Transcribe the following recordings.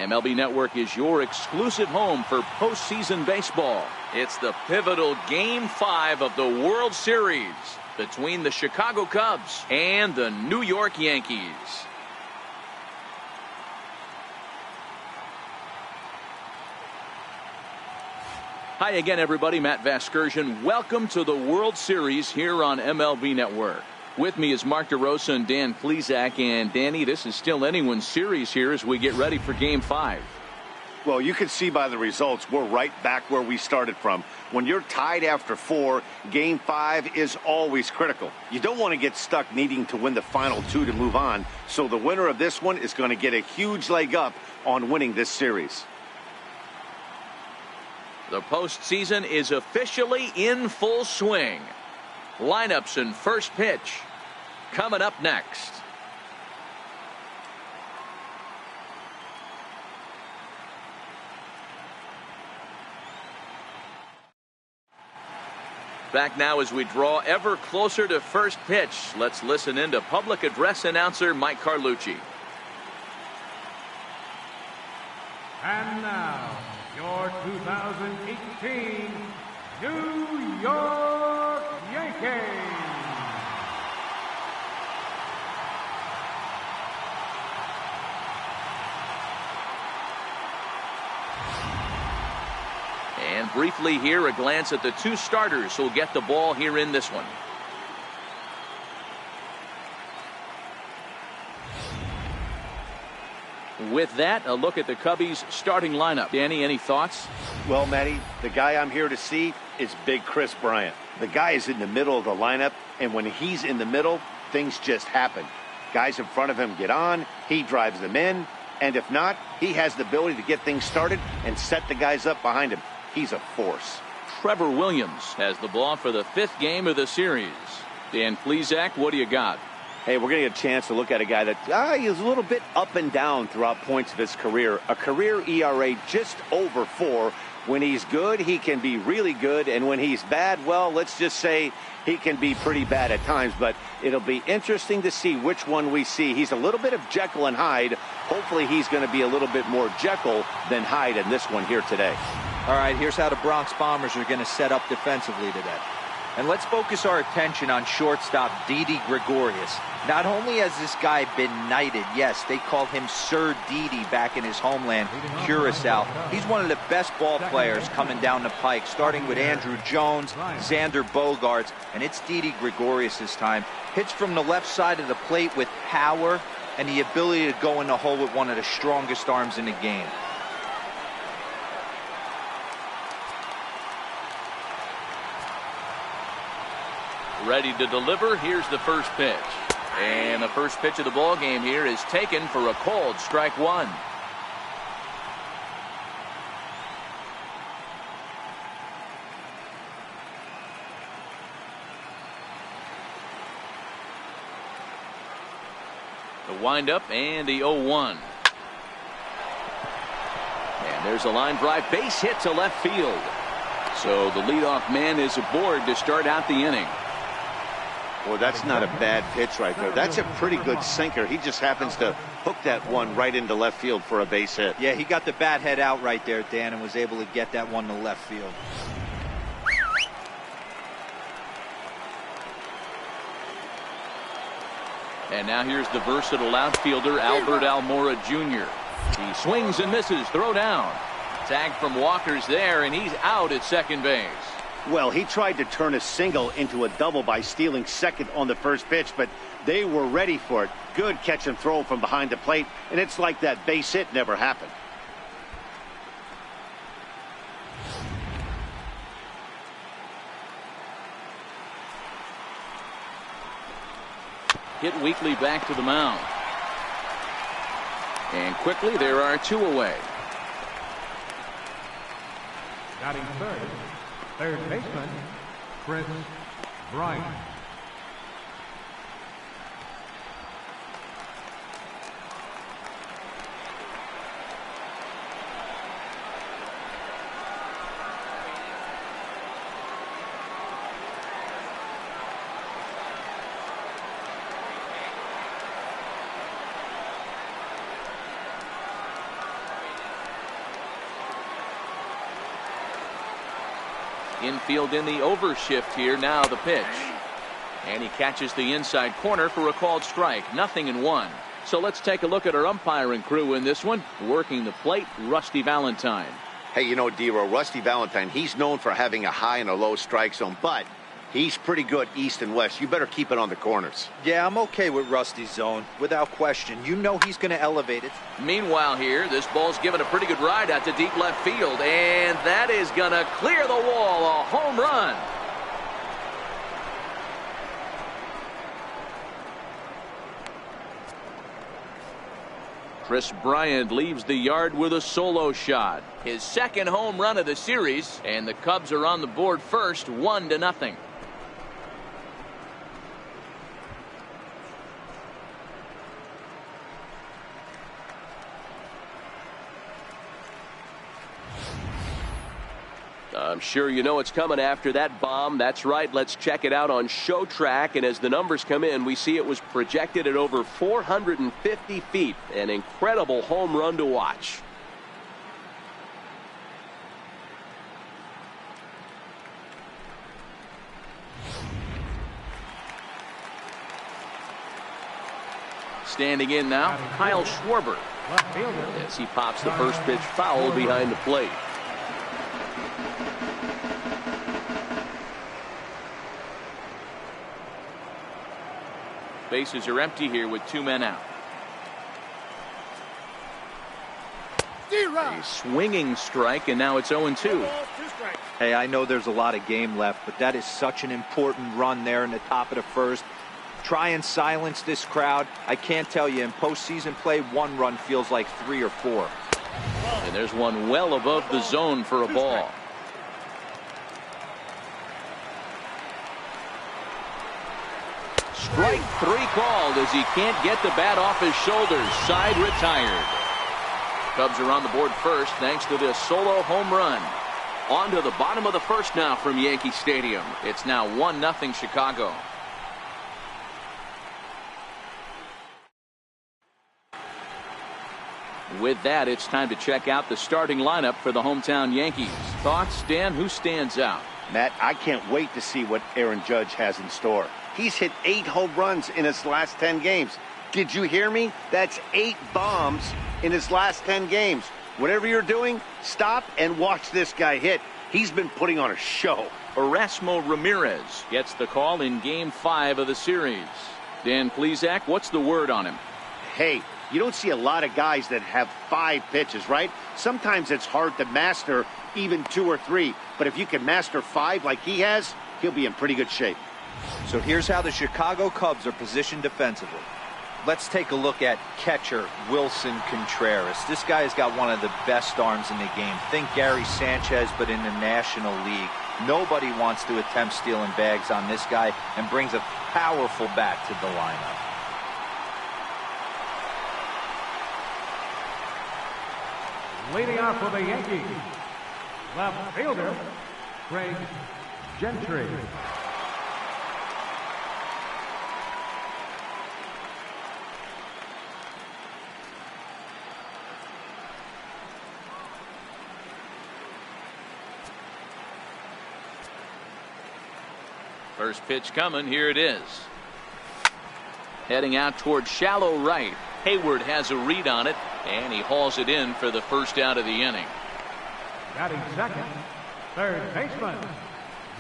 MLB Network is your exclusive home for postseason baseball. It's the pivotal Game 5 of the World Series between the Chicago Cubs and the New York Yankees. Hi again, everybody. Matt Vasgersian. Welcome to the World Series here on MLB Network. With me is Mark DeRosa and Dan Plesac. And Danny, this is still anyone's series here as we get ready for Game 5. Well, you can see by the results, we're right back where we started from. When you're tied after 4, Game 5 is always critical. You don't want to get stuck needing to win the final 2 to move on. So the winner of this one is going to get a huge leg up on winning this series. The postseason is officially in full swing. Lineups and first pitch coming up next. Back now as we draw ever closer to first pitch. Let's listen in to public address announcer Mike Carlucci. And now, your 2018 New York Yankees. And briefly here, a glance at the 2 starters who'll get the ball here in this one. With that, a look at the Cubbies' starting lineup. Danny, any thoughts? Well, Matty, the guy I'm here to see is Big Chris Bryant. The guy is in the middle of the lineup, and when he's in the middle, things just happen. Guys in front of him get on, he drives them in, and if not, he has the ability to get things started and set the guys up behind him. He's a force. Trevor Williams has the ball for the 5th game of the series. Dan Plesac, what do you got? Hey, we're going to get a chance to look at a guy that is a little bit up and down throughout points of his career. A career ERA just over 4. When he's good, he can be really good. And when he's bad, well, let's just say he can be pretty bad at times. But it'll be interesting to see which one we see. He's a little bit of Jekyll and Hyde. Hopefully he's going to be a little bit more Jekyll than Hyde in this one here today. All right, here's how the Bronx Bombers are going to set up defensively today. And let's focus our attention on shortstop Didi Gregorius. Not only has this guy been knighted, yes, they called him Sir Didi back in his homeland, Curacao. He's one of the best ball players coming down the pike, starting with Andrew Jones, Xander Bogaerts, and it's Didi Gregorius this time. Hits from the left side of the plate with power and the ability to go in the hole with one of the strongest arms in the game. Ready to deliver. Here's the first pitch. And the first pitch of the ball game here is taken for a called strike 1. The windup and the 0-1. And there's a line drive base hit to left field. So the leadoff man is aboard to start out the inning. Well, that's not a bad pitch right there. That's a pretty good sinker. He just happens to hook that one right into left field for a base hit. Yeah, he got the bat head out right there, Dan, and was able to get that one to left field. And now here's the versatile outfielder, Albert Almora Jr. He swings and misses. Throw down. Tag from Walker's there, and he's out at second base. Well, he tried to turn a single into a double by stealing second on the first pitch, but they were ready for it. Good catch and throw from behind the plate, and it's like that base hit never happened. Hit weakly back to the mound. And quickly there are 2 away. Batting third baseman, Chris Bryant. Infield in the overshift here. Now the pitch. And he catches the inside corner for a called strike. 0-1. So let's take a look at our umpiring crew in this one. Working the plate, Rusty Valentine. Hey, you know, D-Row, Rusty Valentine, he's known for having a high and a low strike zone, but he's pretty good east and west. You better keep it on the corners. Yeah, I'm okay with Rusty's zone, without question. You know he's going to elevate it. Meanwhile here, this ball's given a pretty good ride out to deep left field, and that is going to clear the wall. A home run. Kris Bryant leaves the yard with a solo shot. His second home run of the series, and the Cubs are on the board first, 1-0. I'm sure you know what's coming after that bomb. That's right. Let's check it out on Show Track. And as the numbers come in, we see it was projected at over 450 feet. An incredible home run to watch. Standing in now, Kyle Schwarber. As he pops the first pitch foul behind the plate. Bases are empty here with 2 men out. A swinging strike, and now it's 0-2. Hey, I know there's a lot of game left, but that is such an important run there in the top of the first. Try and silence this crowd. I can't tell you, in postseason play, 1 run feels like 3 or 4. And there's one well above the zone for a ball. Strike 3 called as he can't get the bat off his shoulders. Side retired. Cubs are on the board first thanks to this solo home run. On to the bottom of the first now from Yankee Stadium. It's now 1-0 Chicago. With that, it's time to check out the starting lineup for the hometown Yankees. Thoughts, Dan? Who stands out? Matt, I can't wait to see what Aaron Judge has in store. He's hit 8 home runs in his last 10 games. Did you hear me? That's 8 bombs in his last 10 games. Whatever you're doing, stop and watch this guy hit. He's been putting on a show. Erasmo Ramirez gets the call in Game 5 of the series. Dan Plesac, what's the word on him? Hey, you don't see a lot of guys that have 5 pitches, right? Sometimes it's hard to master even 2 or 3. But if you can master 5 like he has, he'll be in pretty good shape. So here's how the Chicago Cubs are positioned defensively. Let's take a look at catcher Wilson Contreras. This guy has got one of the best arms in the game. Think Gary Sanchez, but in the National League. Nobody wants to attempt stealing bags on this guy, and brings a powerful bat to the lineup. Leading off for the Yankees, left fielder, Craig Gentry. First pitch coming. Here it is. Heading out toward shallow right. Hayward has a read on it, and he hauls it in for the first out of the inning. Batting second, third baseman,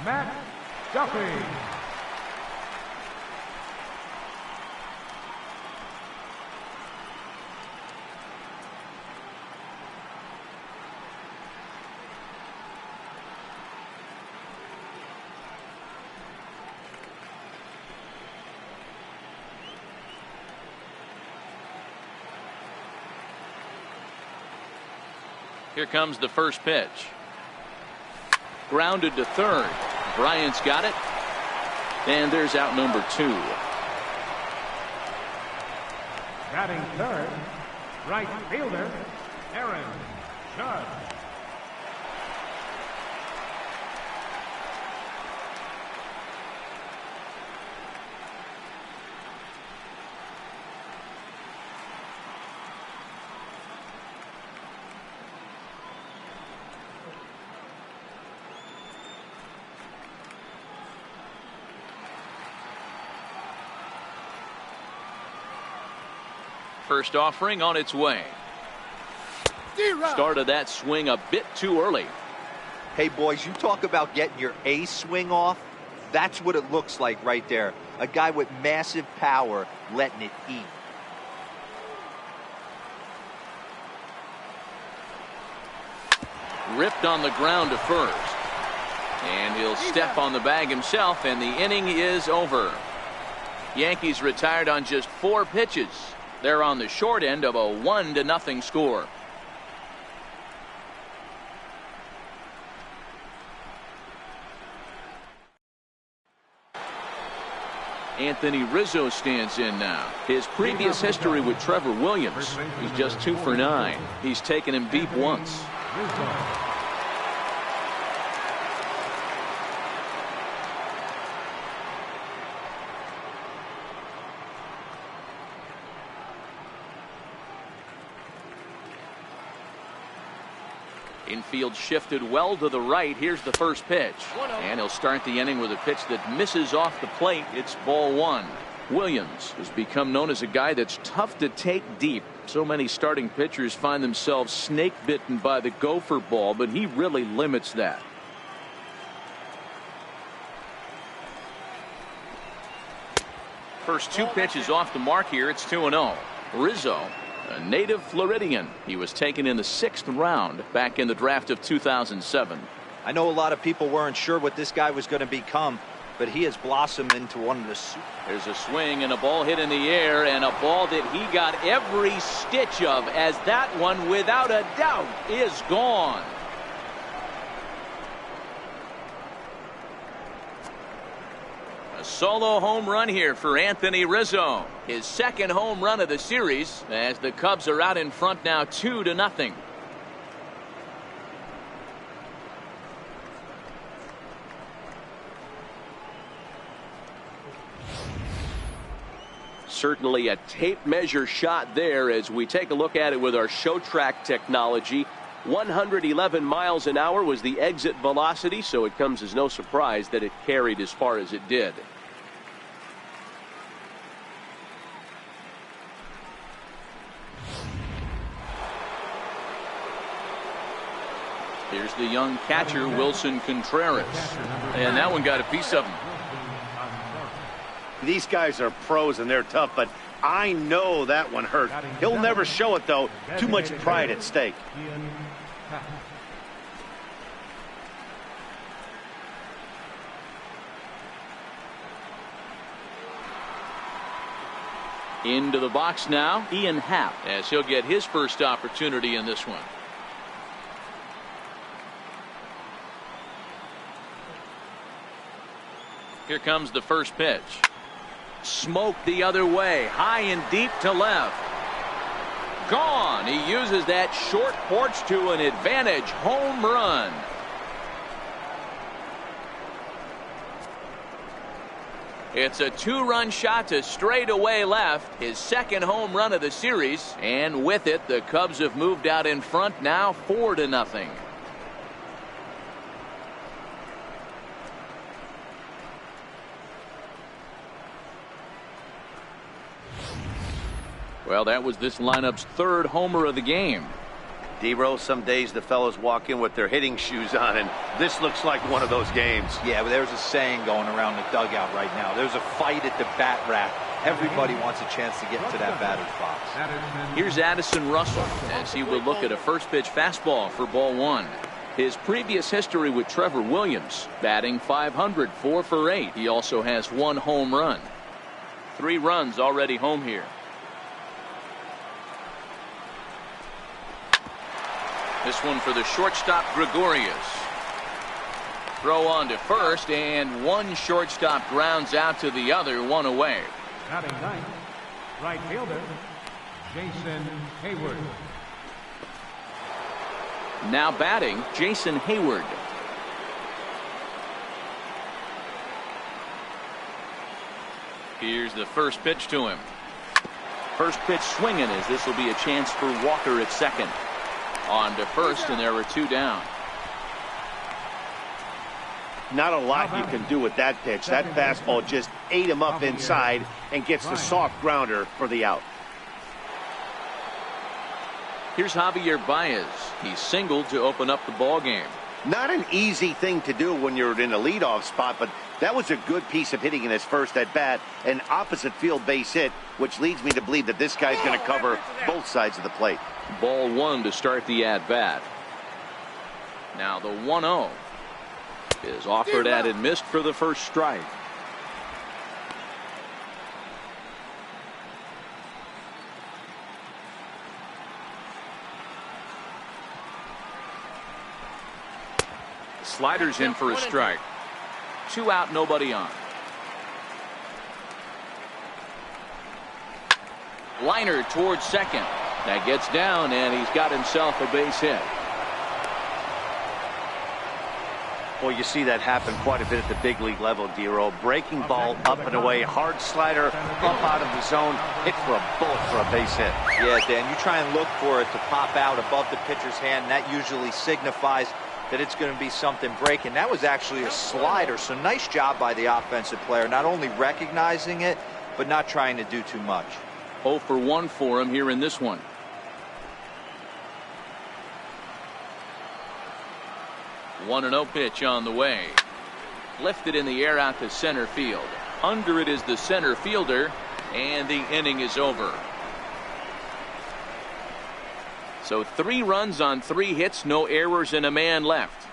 Matt Duffy. Here comes the first pitch. Grounded to third. Bryant's got it. And there's out number 2. Batting third, right fielder, Aaron Judge. First offering on its way. Started that swing a bit too early. Hey, boys, you talk about getting your A swing off. That's what it looks like right there. A guy with massive power letting it eat. Ripped on the ground to first. And he'll step on the bag himself, and the inning is over. Yankees retired on just 4 pitches. They're on the short end of a 1-0 score. Anthony Rizzo stands in now. His previous history with Trevor Williams, he's just 2 for 9. He's taken him deep once. Infield shifted well to the right. Here's the first pitch. And he'll start the inning with a pitch that misses off the plate. It's ball 1. Williams has become known as a guy that's tough to take deep. So many starting pitchers find themselves snake bitten by the gopher ball, but he really limits that. First 2 pitches off the mark here. It's 2-0. Rizzo, a native Floridian. He was taken in the 6th round back in the draft of 2007. I know a lot of people weren't sure what this guy was going to become, but he has blossomed into one of the super. There's a swing and a ball hit in the air, and a ball that he got every stitch of, as that one without a doubt is gone. A solo home run here for Anthony Rizzo. His 2nd home run of the series, as the Cubs are out in front now 2-0. Certainly a tape measure shot there as we take a look at it with our show track technology. 111 miles an hour was the exit velocity, so it comes as no surprise that it carried as far as it did. Here's the young catcher, Wilson Contreras. And that one got a piece of him. These guys are pros and they're tough, but I know that one hurt. He'll never show it, though. Too much pride at stake. Into the box now, Ian Happ, as he'll get his first opportunity in this one. Here comes the first pitch. Smoked the other way, high and deep to left. Gone. He uses that short porch to an advantage home run. It's a 2-run shot to straightaway left, his 2nd home run of the series, and with it the Cubs have moved out in front now 4-0. Well, that was this lineup's 3rd homer of the game. D-Rose, some days the fellows walk in with their hitting shoes on, and this looks like one of those games. Yeah, but there's a saying going around the dugout right now. There's a fight at the bat rack. Everybody wants a chance to get to that batter's box. Here's Addison Russell as he will look at a first pitch fastball for ball 1. His previous history with Trevor Williams, batting .500, 4 for 8. He also has 1 home run. 3 runs already home here. This one for the shortstop, Gregorius. Throw on to first, and one shortstop grounds out to the other, 1 away. Batting 9th, right fielder, Jason Hayward. Now batting, Jason Hayward. Here's the first pitch to him. First pitch swinging, as this will be a chance for Walker at second. On to first, and there were 2 down. Not a lot you can do with that pitch. That fastball just ate him up inside and gets the soft grounder for the out. Here's Javier Baez. He singled to open up the ball game. Not an easy thing to do when you're in a leadoff spot, but that was a good piece of hitting in his first at bat, an opposite field base hit, which leads me to believe that this guy's going to cover both sides of the plate. Ball one to start the at bat. Now the 1-0 is offered at and missed for the first strike. Sliders in for a strike. 2 out, nobody on. Liner towards second. That gets down, and he's got himself a base hit. Well, you see that happen quite a bit at the big league level, Dero. Breaking ball up and away, hard slider up out of the zone, hit for a bullet for a base hit. Yeah, Dan, you try and look for it to pop out above the pitcher's hand. That usually signifies that it's going to be something breaking. That was actually a slider, so nice job by the offensive player, not only recognizing it, but not trying to do too much. 0 for 1 for him here in this one. One 1-0 pitch on the way. Lifted in the air out to center field. Under it is the center fielder, and the inning is over. So 3 runs on 3 hits, no errors, and a man left.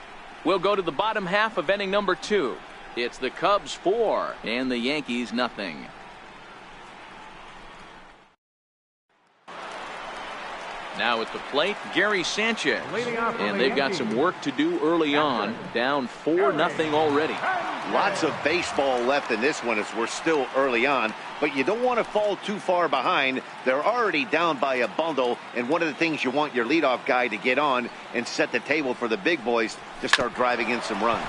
We'll go to the bottom half of inning number 2. It's the Cubs 4 and the Yankees nothing. Now at the plate, Gary Sanchez. And they've got some work to do early on. Down 4-0 already. Lots of baseball left in this one as we're still early on, but you don't want to fall too far behind. They're already down by a bundle, and one of the things you want your leadoff guy to get on and set the table for the big boys to start driving in some runs.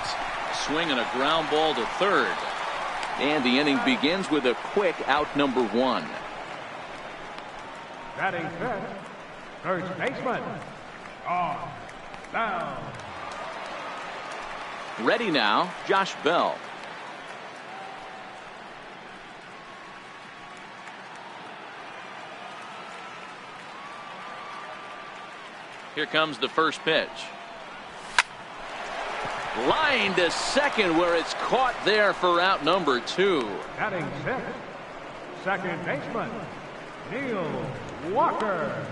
Swing and a ground ball to third. And the inning begins with a quick out number 1. Batting fifth, first baseman, on down. Ready now, Josh Bell. Here comes the first pitch. Line to second, where it's caught there for out number 2. Batting sixth, second baseman, Neil Walker.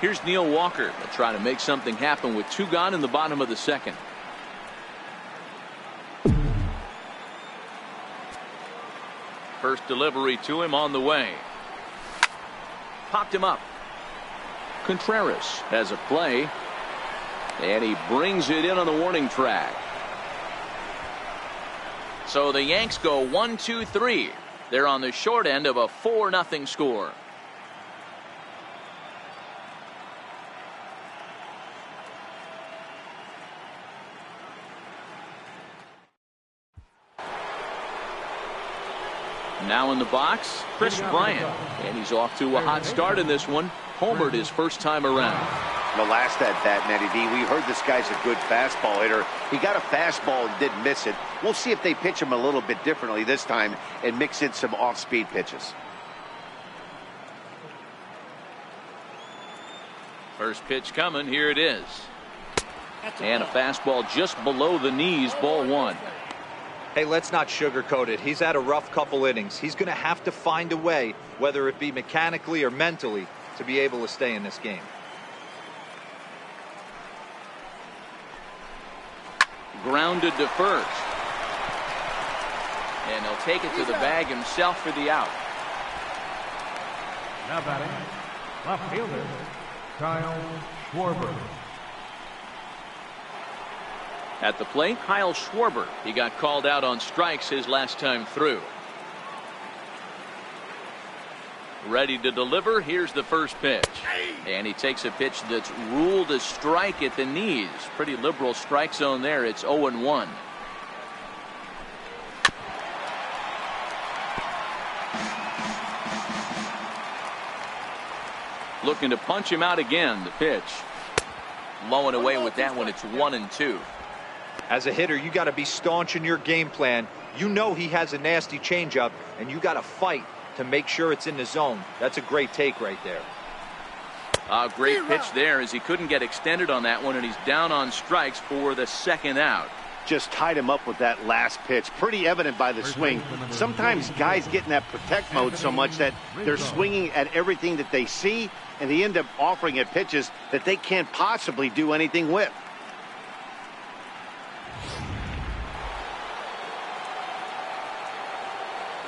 Here's Neil Walker to try to make something happen with 2 gone in the bottom of the second. First delivery to him on the way. Popped him up. Contreras has a play. And he brings it in on the warning track. So the Yanks go 1-2-3. They're on the short end of a 4-0 score. Now in the box, Chris Bryant. And he's off to a hot start in this one. Homered his first time around. The last at bat, Matty D, we heard this guy's a good fastball hitter. He got a fastball and didn't miss it. We'll see if they pitch him a little bit differently this time and mix in some off-speed pitches. First pitch coming. Here it is. And a fastball just below the knees, ball 1. Hey, let's not sugarcoat it. He's had a rough couple innings. He's going to have to find a way, whether it be mechanically or mentally, to be able to stay in this game. Grounded to first. And he'll take it to the bag himself for the out. Now batting, left fielder, Kyle Schwarber. At the plate, Kyle Schwarber. He got called out on strikes his last time through. Ready to deliver. Here's the first pitch. And he takes a pitch that's ruled a strike at the knees. Pretty liberal strike zone there. It's 0-1. Looking to punch him out again. The pitch. Low and away with that one. It's 1-2. As a hitter, you got to be staunch in your game plan. You know he has a nasty changeup, and you got to fight to make sure it's in the zone. That's a great take right there. A great pitch there as he couldn't get extended on that one, and he's down on strikes for the second out. Just tied him up with that last pitch. Pretty evident by the swing. Sometimes guys get in that protect mode so much that they're swinging at everything that they see, and they end up offering at pitches that they can't possibly do anything with.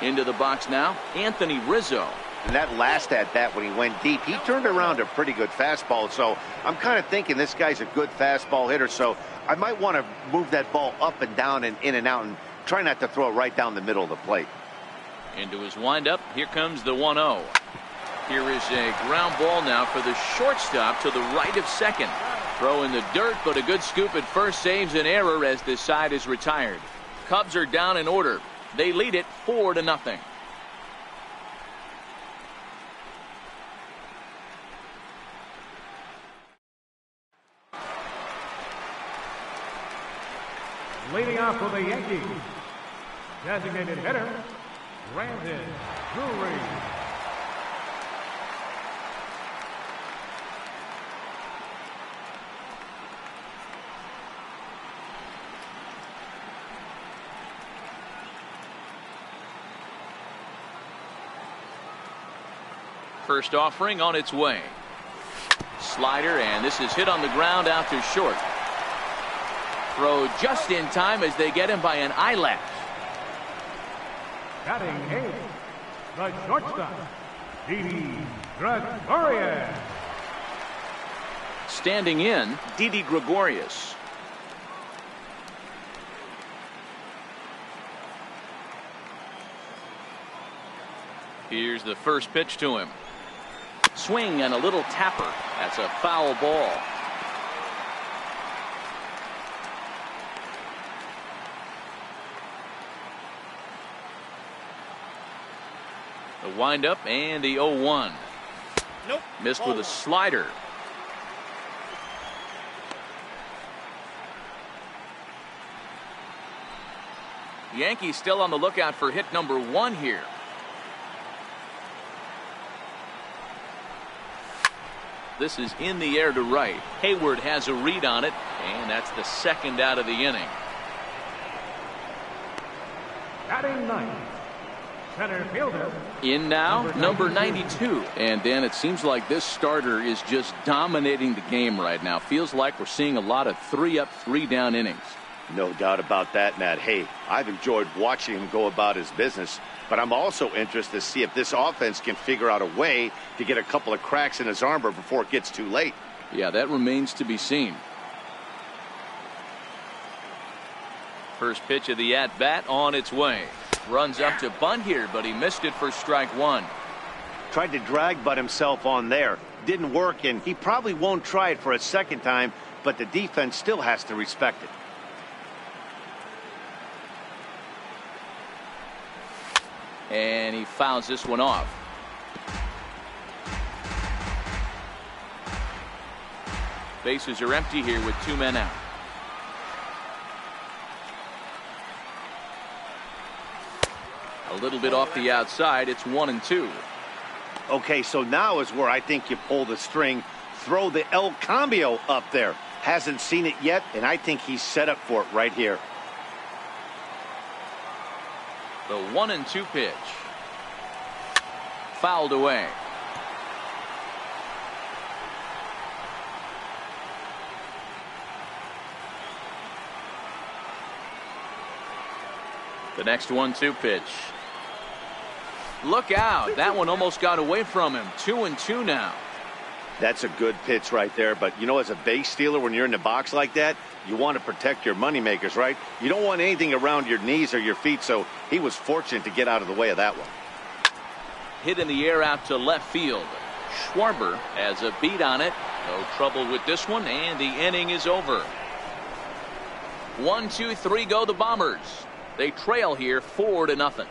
Into the box now, Anthony Rizzo. And that last at bat when he went deep, he turned around a pretty good fastball. So I'm kind of thinking this guy's a good fastball hitter. So I might want to move that ball up and down and in and out and try not to throw it right down the middle of the plate. Into his windup. Here comes the 1-0. Here is a ground ball now for the shortstop to the right of second. Throw in the dirt, but a good scoop at first saves an error as this side is retired. Cubs are down in order. They lead it 4-0. Leading off for the Yankees, designated hitter, Brandon Drury. First offering on its way. Slider, and this is hit on the ground out to short. Throw just in time as they get him by an eyelash. Batting eighth, the shortstop, Didi Gregorius. Standing in, Didi Gregorius. Here's the first pitch to him. Swing and a little tapper. That's a foul ball. The windup and the 0-1. Nope. Missed with a slider. Yankees still on the lookout for hit number 1 here. This is in the air to right. Hayward has a read on it, and that's the second out of the inning. Batting ninth, center fielder. In now, number 92. And Dan, it seems like this starter is just dominating the game right now. Feels like we're seeing a lot of 3-up, 3-down innings. No doubt about that, Matt. Hey, I've enjoyed watching him go about his business, but I'm also interested to see if this offense can figure out a way to get a couple of cracks in his armor before it gets too late. Yeah, that remains to be seen. First pitch of the at-bat on its way. Runs up to bunt here, but he missed it for strike 1. Tried to drag butt himself on there. Didn't work, and he probably won't try it for a second time, but the defense still has to respect it. And he fouls this one off. Bases are empty here with 2 men out. A little bit off the outside. It's 1-2. Okay, so now is where I think you pull the string. Throw the El Cambio up there. Hasn't seen it yet, and I think he's set up for it right here. The 1-2 pitch. Fouled away. The next 1-2 pitch. Look out. That one almost got away from him. 2-2 now. That's a good pitch right there. But, you know, as a base stealer, when you're in the box like that, you want to protect your moneymakers, right? You don't want anything around your knees or your feet, so he was fortunate to get out of the way of that one. Hit in the air out to left field. Schwarber has a beat on it. No trouble with this one, and the inning is over. 1, 2, 3 go the Bombers. They trail here 4-0.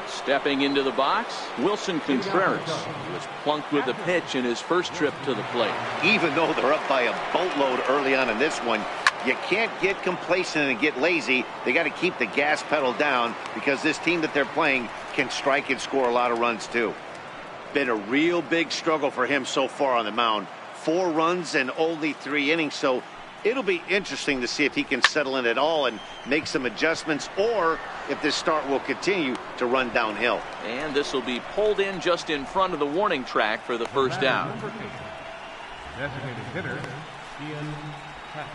Stepping into the box, Wilson Contreras was plunked with a pitch in his first trip to the plate. Even though they're up by a boatload early on in this one, You can't get complacent and get lazy. They got to keep the gas pedal down because this team that they're playing can strike and score a lot of runs too. Been a real big struggle for him so far on the mound. 4 runs and only 3 innings, so it'll be interesting to see if he can settle in at all and make some adjustments, or if this start will continue to run downhill. And this will be pulled in just in front of the warning track for the first down. Designated hitter, Ian Happ.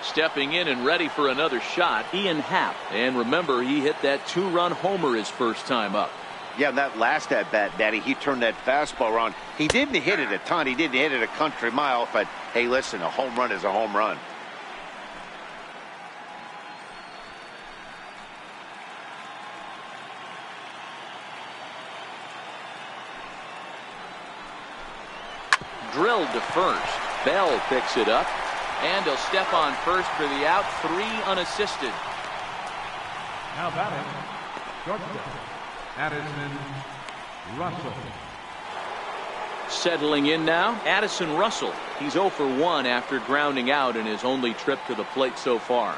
Stepping in and ready for another shot, Ian Happ. And remember, he hit that 2-run homer his first time up. Yeah, that last at-bat, Daddy, he turned that fastball around. He didn't hit it a ton. He didn't hit it a country mile, but hey, listen, a home run is a home run. Drilled to first. Bell picks it up, and he'll step on first for the out. 3 unassisted. Now batting, shortstop, Addison Russell. Settling in now, Addison Russell. He's 0 for 1 after grounding out in his only trip to the plate so far.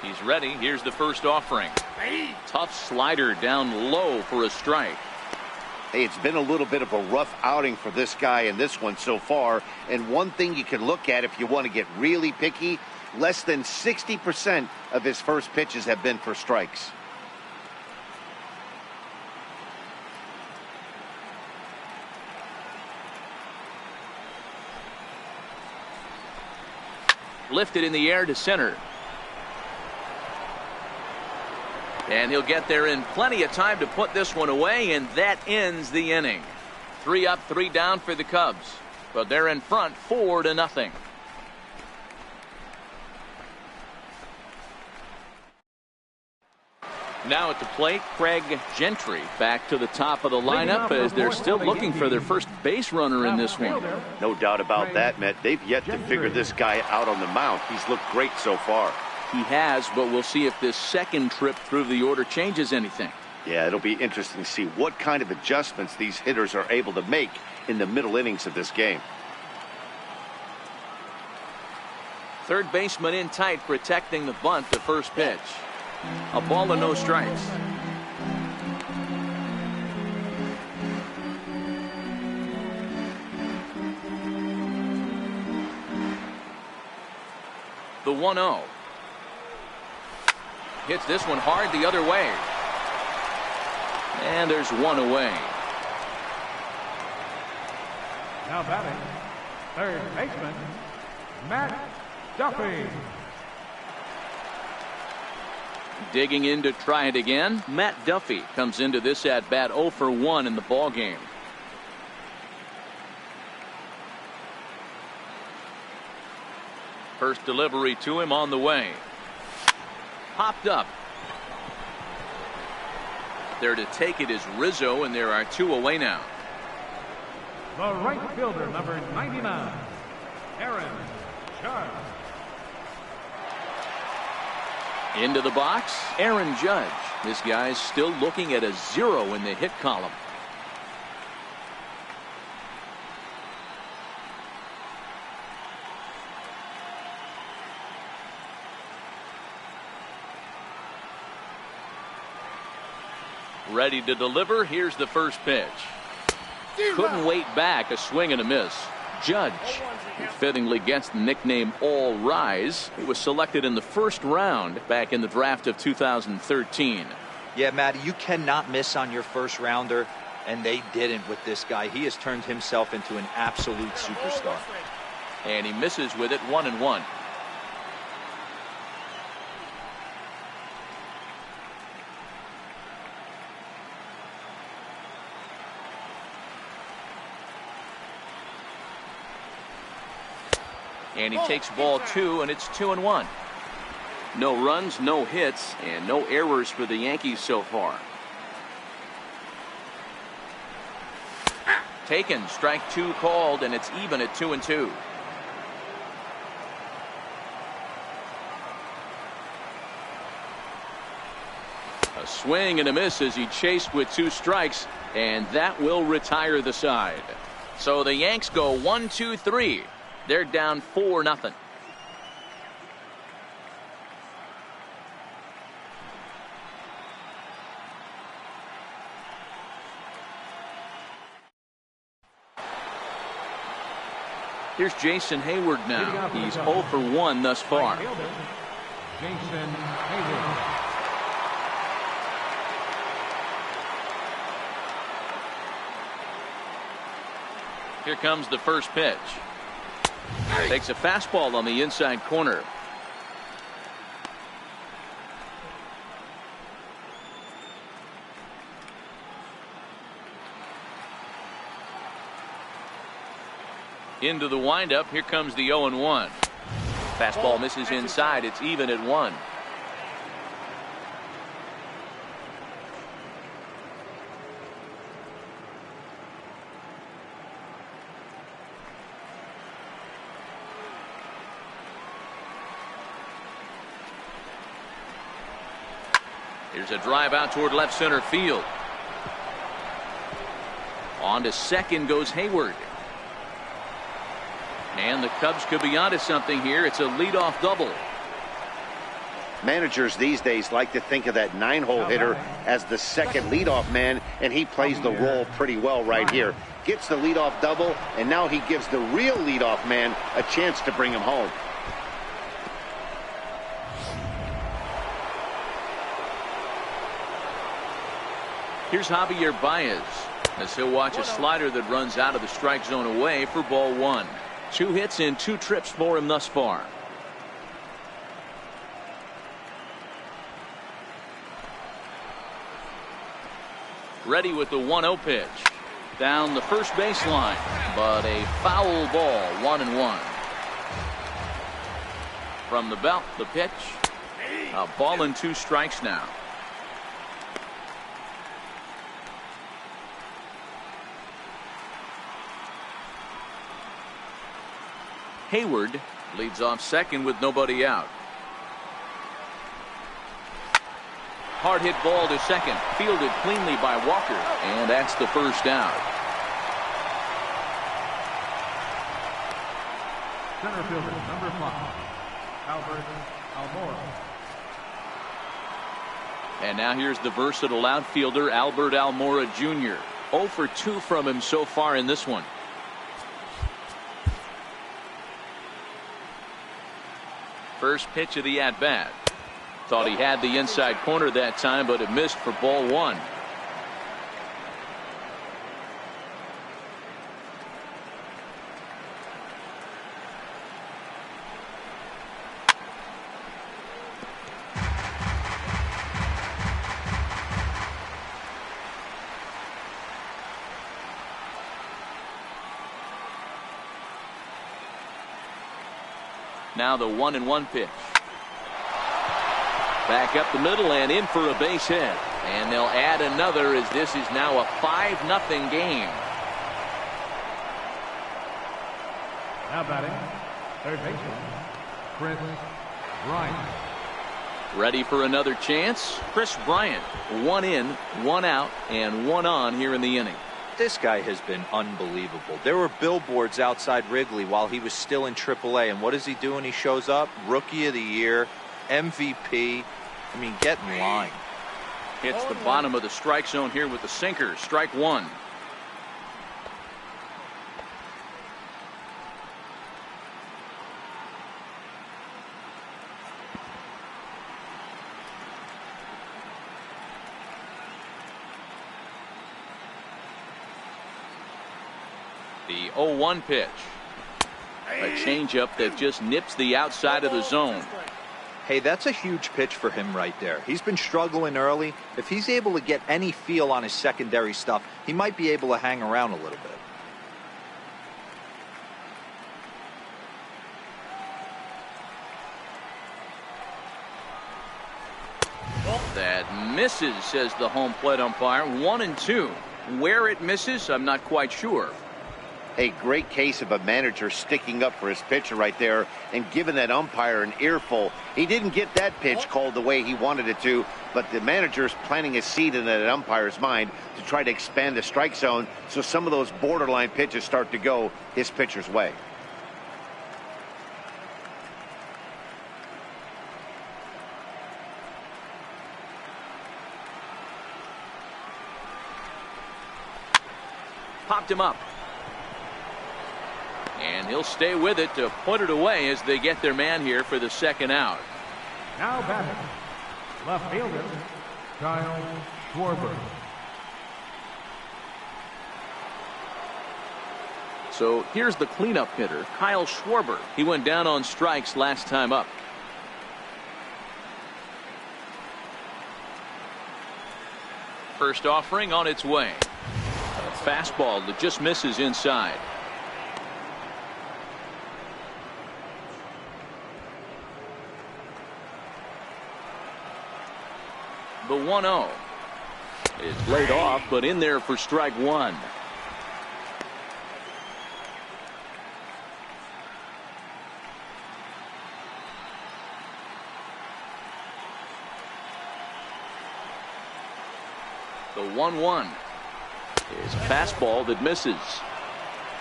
He's ready. Here's the first offering. Tough slider down low for a strike. Hey, it's been a little bit of a rough outing for this guy in this one so far. And one thing you can look at if you want to get really picky, less than 60% of his first pitches have been for strikes. Lifted in the air to center. And he'll get there in plenty of time to put this one away, and that ends the inning. 3 up, 3 down for the Cubs. But they're in front 4-0. Now at the plate, Craig Gentry back to the top of the lineup as they're still looking for their first base runner in this one. No doubt about that, Matt. They've yet to figure this guy out on the mound. He's looked great so far. He has, but we'll see if this second trip through the order changes anything. Yeah, it'll be interesting to see what kind of adjustments these hitters are able to make in the middle innings of this game. Third baseman in tight, protecting the bunt, the first pitch. A ball and no strikes. The 1-0. Hits this one hard the other way. And there's one away. Now batting, third baseman, Matt Duffy. Digging in to try it again. Matt Duffy comes into this at bat 0 for 1 in the ball game. First delivery to him on the way. Popped up. There to take it is Rizzo, and there are 2 away now. The right fielder, number 99, Aaron Judge. Into the box, Aaron Judge. This guy's still looking at a 0 in the hit column. Ready to deliver. Here's the first pitch. Couldn't wait back. A swing and a miss. Judge, who fittingly gets the nickname All Rise. He was selected in the first round back in the draft of 2013. Yeah, Matty, you cannot miss on your first rounder, and they didn't with this guy. He has turned himself into an absolute superstar. And he misses with it, 1-1. And he takes ball 2, and it's 2-1. No runs, no hits, and no errors for the Yankees so far. Taken, strike 2 called, and it's even at 2-2. A swing and a miss as he chased with 2 strikes, and that will retire the side. So the Yanks go 1-2-3. They're down 4-0. Here's Jason Hayward now. He's 0 for 1 thus far. Jason Hayward. Here comes the first pitch. Takes a fastball on the inside corner. Into the windup. Here comes the 0-1. Fastball misses inside. It's even at 1. Here's a drive out toward left center field. On to second goes Hayward. And the Cubs could be onto something here. It's a leadoff double. Managers these days like to think of that 9-hole hitter as the second leadoff man, and he plays the role pretty well right here. Gets the leadoff double, and now he gives the real leadoff man a chance to bring him home. Here's Javier Baez as he'll watch a slider that runs out of the strike zone away for ball 1. 2 hits and 2 trips for him thus far. Ready with the 1-0 pitch. Down the first baseline, but a foul ball. 1-1. From the belt, the pitch. A ball and 2 strikes now. Hayward leads off second with nobody out. Hard hit ball to second, fielded cleanly by Walker, and that's the first out. Center fielder, number 5, Albert Almora. And now here's the versatile outfielder, Albert Almora Jr. 0 for 2 from him so far in this one. First pitch of the at-bat. Thought he had the inside corner that time, but it missed for ball 1. Now the 1-1 pitch. Back up the middle and in for a base hit. And they'll add another as this is now a 5-0 game. Now batting, third baseman, Chris Bryant. Ready for another chance. Chris Bryant. 1 in, 1 out, and 1 on here in the inning. This guy has been unbelievable. There were billboards outside Wrigley while he was still in AAA, and what does he do when he shows up? Rookie of the Year, MVP. I mean, get in line. Hits the bottom of the strike zone here with the sinker. Strike 1. The 0-1 pitch. A changeup that just nips the outside of the zone. Hey, that's a huge pitch for him right there. He's been struggling early. If he's able to get any feel on his secondary stuff, he might be able to hang around a little bit. That misses, says the home plate umpire. 1-2. Where it misses, I'm not quite sure. A great case of a manager sticking up for his pitcher right there and giving that umpire an earful. He didn't get that pitch called the way he wanted it to, but the manager's planting a seed in that umpire's mind to try to expand the strike zone so some of those borderline pitches start to go his pitcher's way. Popped him up. And He'll stay with it to put it away as they get their man here for the second out. Now batting, left fielder, Kyle Schwarber. So here's the cleanup hitter, Kyle Schwarber. He went down on strikes last time up. First offering on its way. A fastball that just misses inside. The 1-0 is laid off, but in there for strike one. The 1-1 is a fastball that misses.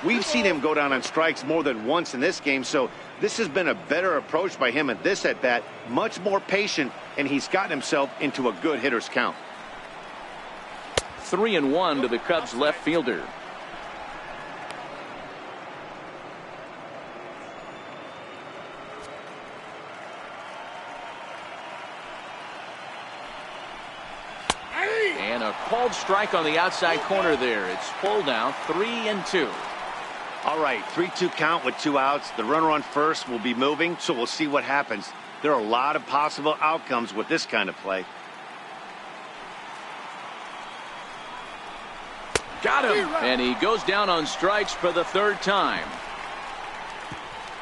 We've seen him go down on strikes more than once in this game, so this has been a better approach by him at this at-bat. Much more patient, and he's gotten himself into a good hitter's count. 3-1 to the Cubs left fielder. And a called strike on the outside corner there. It's full now, 3-2. All right, 3-2 count with 2 outs. The runner on first will be moving, so we'll see what happens. There are a lot of possible outcomes with this kind of play. Got him. And he goes down on strikes for the third time.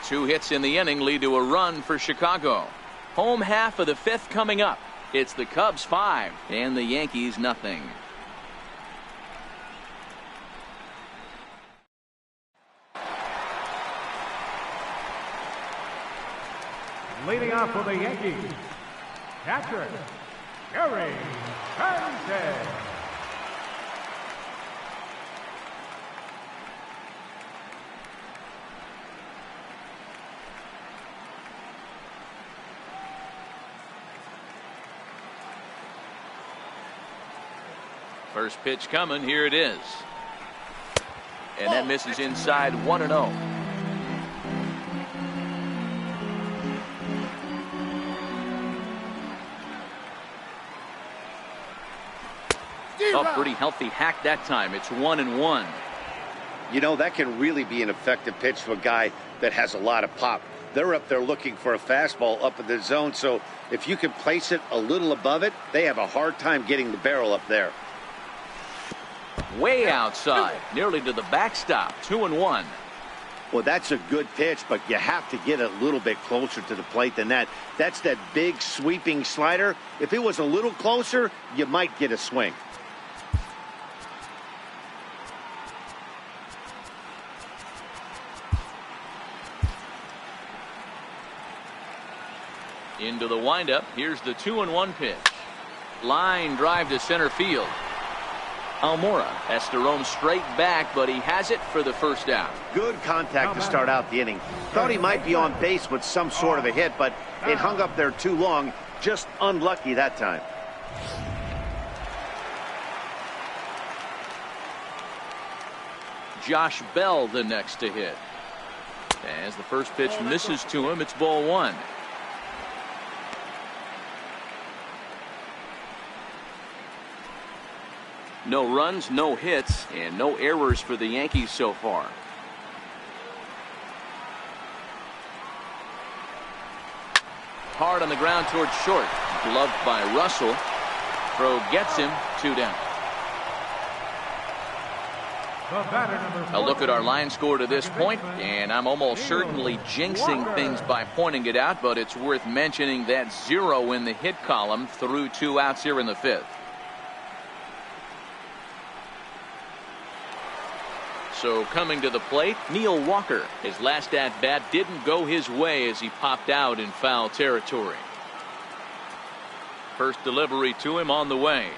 2 hits in the inning lead to a run for Chicago. Home half of the 5th coming up. It's the Cubs 5 and the Yankees nothing. Leading off for the Yankees, catcher, Gary Sanchez. First pitch coming. Here it is. And that misses inside. 1-0. Oh, pretty healthy hack that time. It's 1-1. You know, that can really be an effective pitch to a guy that has a lot of pop. They're up there looking for a fastball up in the zone, so if you can place it a little above it, they have a hard time getting the barrel up there. Way outside, nearly to the backstop. 2-1. Well, that's a good pitch, but you have to get a little bit closer to the plate than that. That's that big sweeping slider. If it was a little closer, you might get a swing. Into the windup. Here's the 2-1 pitch. Line drive to center field. Almora has to roam straight back, but he has it for the first out. Good contact to start out the inning. Thought he might be on base with some sort of a hit, but it hung up there too long. Just unlucky that time. Josh Bell the next to hit. As the first pitch misses to him, it's ball 1. No runs, no hits, and no errors for the Yankees so far. Hard on the ground towards short. Gloved by Russell. Throw gets him. 2 down. A look at our line score to this point, and I'm almost certainly jinxing things by pointing it out, but it's worth mentioning that 0 in the hit column through 2 outs here in the 5th. So coming to the plate, Neil Walker. His last at-bat didn't go his way as he popped out in foul territory. First delivery to him on the way.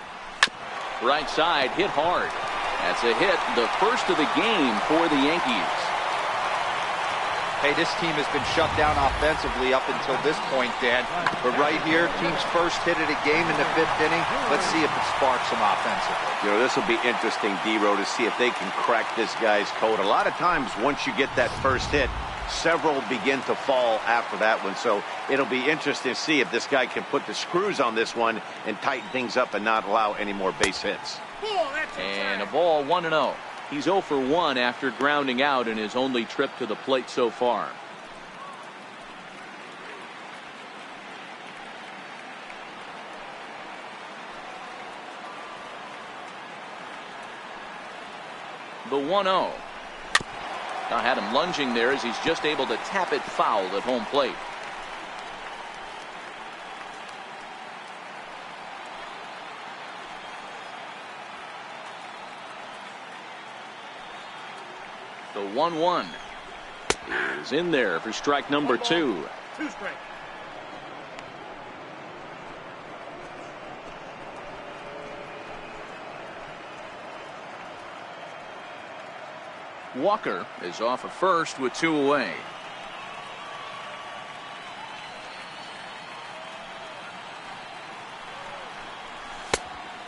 Right side, hit hard. That's a hit, the first of the game for the Yankees. Hey, this team has been shut down offensively up until this point, Dan. But right here, team's first hit of the game in the 5th inning. Let's see if it sparks some offensively. You know, this will be interesting, D-Row, to see if they can crack this guy's code. A lot of times, once you get that first hit, several begin to fall after that one. So it'll be interesting to see if this guy can put the screws on this one and tighten things up and not allow any more base hits. And a ball, 1-0. He's 0 for 1 after grounding out in his only trip to the plate so far. The 1-0. I had him lunging there as he's just able to tap it foul at home plate. The 1-1 is in there for strike number 2. 2 strikes. Walker is off at first with 2 away.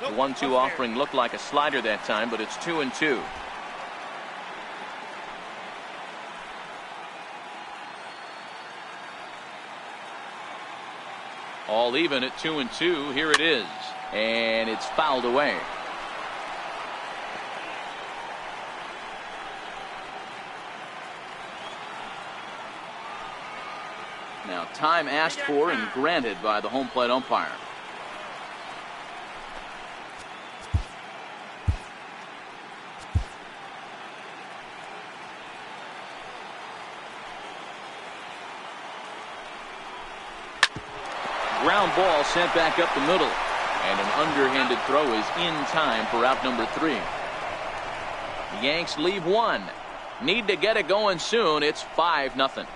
The 1-2 offering looked like a slider that time, but it's 2-2. All even at 2-2. Here it is, and it's fouled away. Now time asked for and granted by the home plate umpire. Ground ball sent back up the middle, and an underhanded throw is in time for out number 3. The Yanks leave 1. Need to get it going soon. It's 5-0.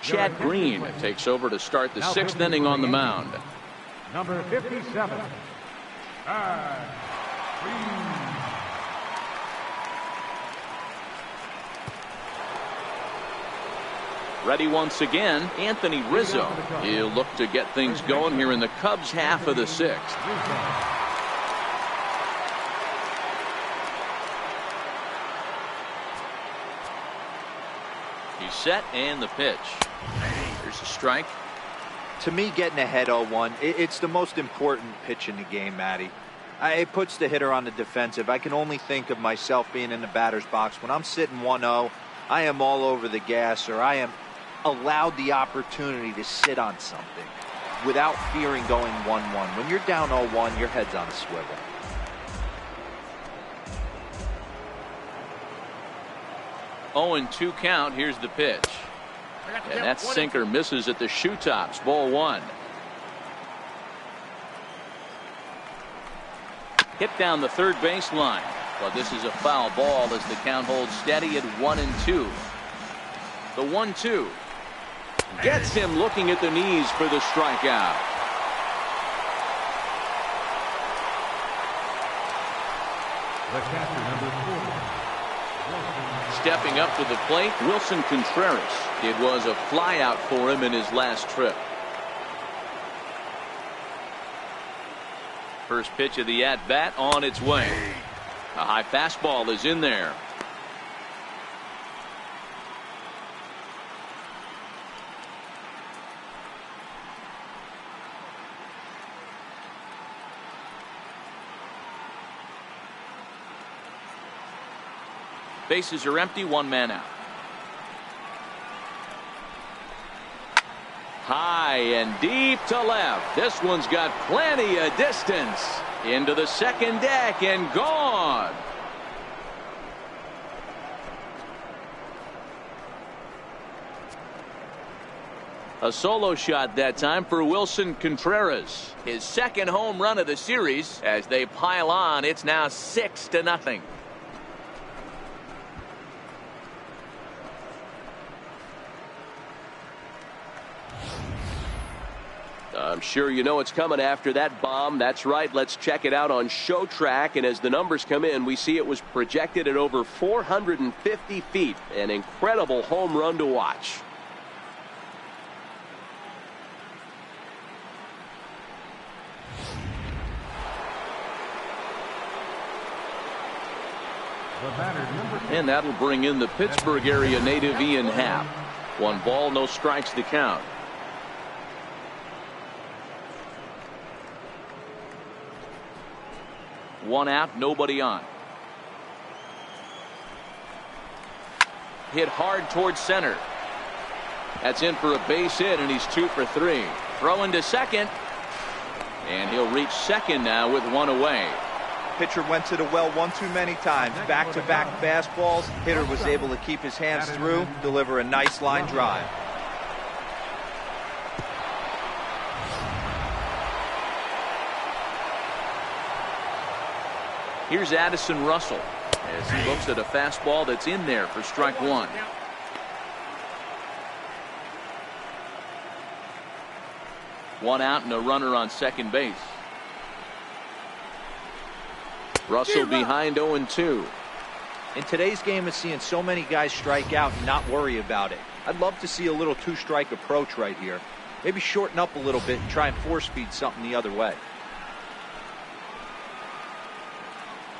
Chad Green takes over to start the 6th inning on the mound. Number 57. Green. Ready once again, Anthony Rizzo. He'll look to get things going here in the Cubs' half of the 6th. He's set, and the pitch. There's a strike. To me, getting ahead 0-1, it's the most important pitch in the game, Matty. It puts the hitter on the defensive. I can only think of myself being in the batter's box. When I'm sitting 1-0, I am all over the gas, or I am allowed the opportunity to sit on something without fearing going 1-1. When you're down 0-1, your head's on a swivel. Oh, and 2 count. Here's the pitch. And that sinker misses at the shoe tops. Ball 1. Hit down the third baseline. But this is a foul ball as the count holds steady at 1-2. The 1-2 gets him looking at the knees for the strikeout. The catcher, number 4. Stepping up to the plate, Wilson Contreras. It was a flyout for him in his last trip. First pitch of the at-bat on its way. A high fastball is in there. Bases are empty, 1 man out. High and deep to left. This one's got plenty of distance. Into the second deck and gone. A solo shot that time for Wilson Contreras. His second home run of the series. As they pile on, it's now 6-0. I'm sure you know it's coming after that bomb. That's right. Let's check it out on Show Track. And as the numbers come in, we see it was projected at over 450 feet. An incredible home run to watch. And that'll bring in the Pittsburgh area native Ian Happ. 1 ball, no strikes to count. One out, nobody on. Hit hard towards center. That's in for a base hit, and he's 2 for 3. Throw into second. And he'll reach second now with 1 away. Pitcher went to the well one too many times. Back-to-back fastballs. Hitter was able to keep his hands through, deliver a nice line drive. Here's Addison Russell as he looks at a fastball that's in there for strike 1. One out and a runner on second base. Russell behind 0-2. In today's game of seeing so many guys strike out and not worry about it, I'd love to see a little 2-strike approach right here. Maybe shorten up a little bit and try and force-feed something the other way.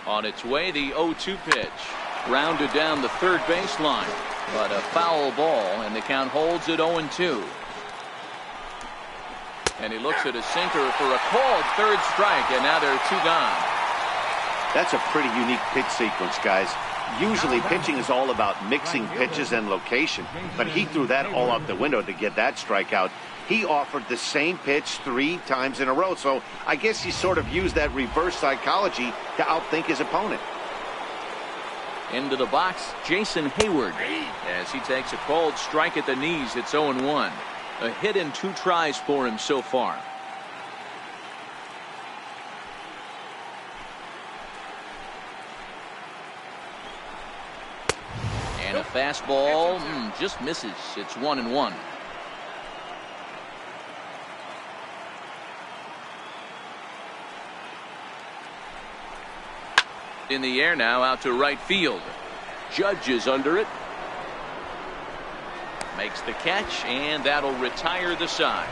On its way, the 0-2 pitch. Rounded down the third baseline. But a foul ball, and the count holds at 0-2. And he looks at a sinker for a called third strike, and now there are 2 gone. That's a pretty unique pitch sequence, guys. Usually pitching is all about mixing pitches and location, but he threw that all out the window to get that strikeout. He offered the same pitch 3 times in a row, so I guess he sort of used that reverse psychology to outthink his opponent. Into the box, Jason Hayward, as he takes a called strike at the knees. It's 0-1. A hit in 2 tries for him so far. And a fastball just misses. It's 1-1. In the air now, out to right field. Judge is under it. Makes the catch, and that'll retire the side.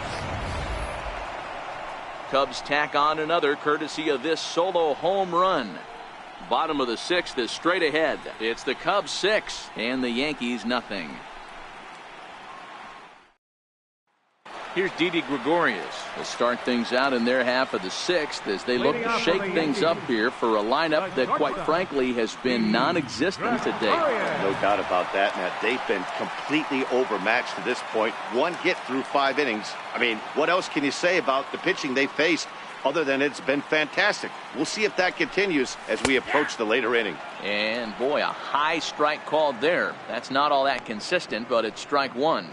Cubs tack on another courtesy of this solo home run. Bottom of the 6th is straight ahead. It's the Cubs 6 and the Yankees nothing. Here's Didi Gregorius to start things out in their half of the 6th as they look to shake things up here for a lineup that quite frankly has been non-existent today. No doubt about that, Matt. They've been completely overmatched to this point. 1 hit through 5 innings. I mean, what else can you say about the pitching they faced other than it's been fantastic? We'll see if that continues as we approach the later inning. And boy, a high strike called there. That's not all that consistent, but it's strike 1.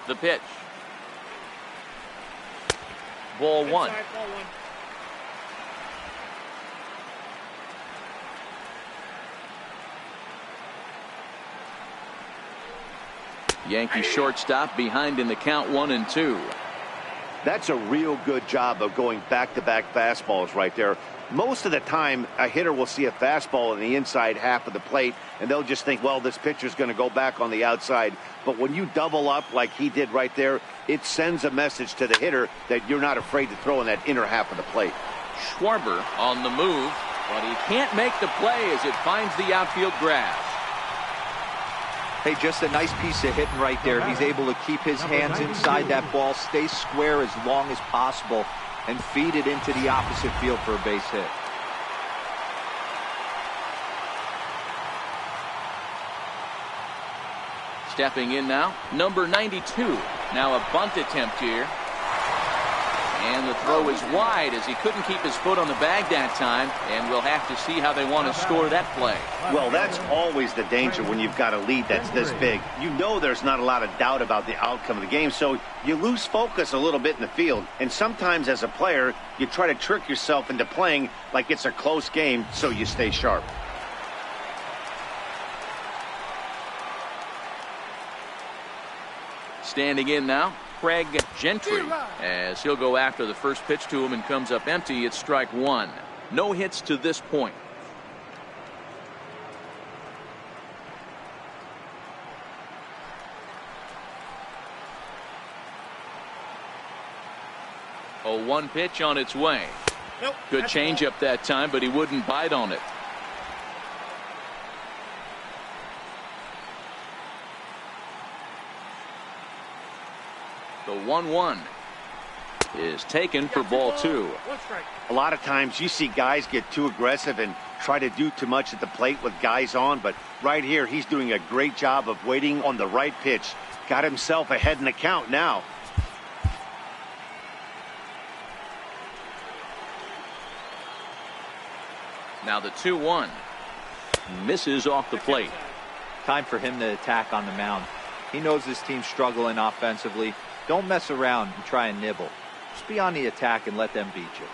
The pitch. Ball 1. Yankee shortstop behind in the count 1-2. That's a real good job of going back-to-back fastballs right there. Most of the time, a hitter will see a fastball in the inside half of the plate, and they'll just think, well, this pitcher's going to go back on the outside. But when you double up like he did right there, it sends a message to the hitter that you're not afraid to throw in that inner half of the plate. Schwarber on the move, but he can't make the play as it finds the outfield grass. Hey, just a nice piece of hitting right there. He's able to keep his hands inside that ball, stay square as long as possible, and feed it into the opposite field for a base hit. Stepping in now, number 92. Now a bunt attempt here. And the throw is wide as he couldn't keep his foot on the bag that time, and we'll have to see how they want to score that play. Well, that's always the danger when you've got a lead that's this big. You know there's not a lot of doubt about the outcome of the game, so you lose focus a little bit in the field. And sometimes as a player, you try to trick yourself into playing like it's a close game so you stay sharp. Standing in now, Craig Gentry, as he'll go after the first pitch to him and comes up empty. It's strike one. No hits to this point. Oh, one pitch on its way. Good changeup that time, but he wouldn't bite on it. The 1-1 is taken for ball two. A lot of times you see guys get too aggressive and try to do too much at the plate with guys on, but right here he's doing a great job of waiting on the right pitch. Got himself ahead in the count now. Now the 2-1 misses off the plate. Time for him to attack on the mound. He knows his team's struggling offensively. Don't mess around and try and nibble. Just be on the attack and let them beat you.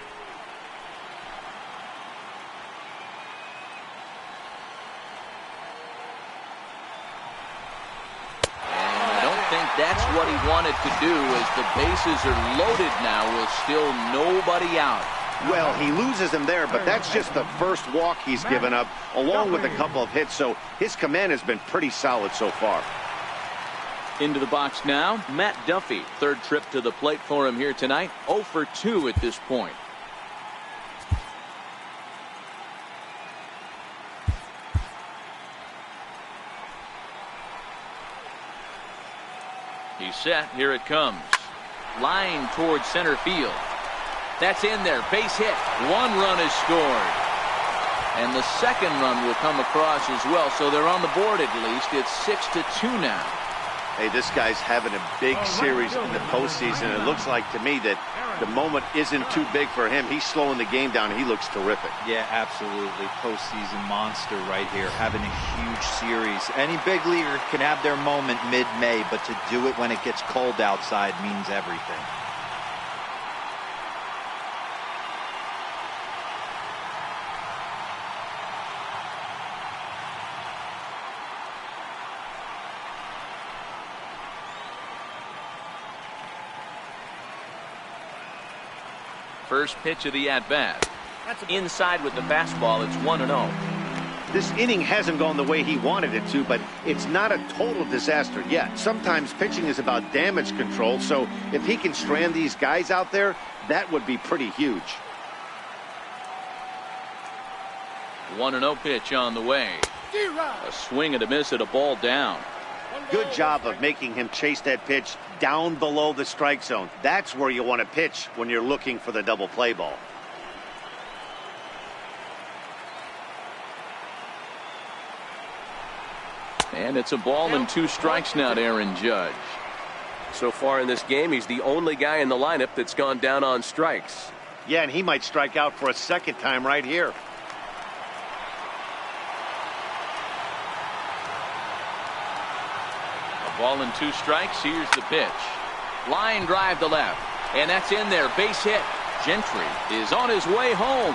And I don't think that's what he wanted to do, as the bases are loaded now with still nobody out. Well, he loses him there, but that's just the first walk he's given up, along with a couple of hits, so his command has been pretty solid so far. Into the box now, Matt Duffy. Third trip to the plate for him here tonight. 0 for 2 at this point. He's set. Here it comes. Line towards center field. That's in there. Base hit. One run is scored. And the second run will come across as well. So they're on the board at least. It's 6-2 now. Hey, this guy's having a big series in the postseason. It looks like to me that the moment isn't too big for him. He's slowing the game down. He looks terrific. Yeah, absolutely. Postseason monster right here, having a huge series. Any big leaguer can have their moment mid-May, but to do it when it gets cold outside means everything. First pitch of the at-bat. Inside with the fastball. It's 1-0. This inning hasn't gone the way he wanted it to, but it's not a total disaster yet. Sometimes pitching is about damage control, so if he can strand these guys out there, that would be pretty huge. 1-0 pitch on the way. A swing and a miss at a ball down. Good job of making him chase that pitch down below the strike zone. That's where you want to pitch when you're looking for the double play ball. And it's a ball and 2 strikes now to Aaron Judge. So far in this game, he's the only guy in the lineup that's gone down on strikes. Yeah, and he might strike out for a second time right here. Ball and 2 strikes. Here's the pitch. Line drive to left. And that's in there. Base hit. Gentry is on his way home.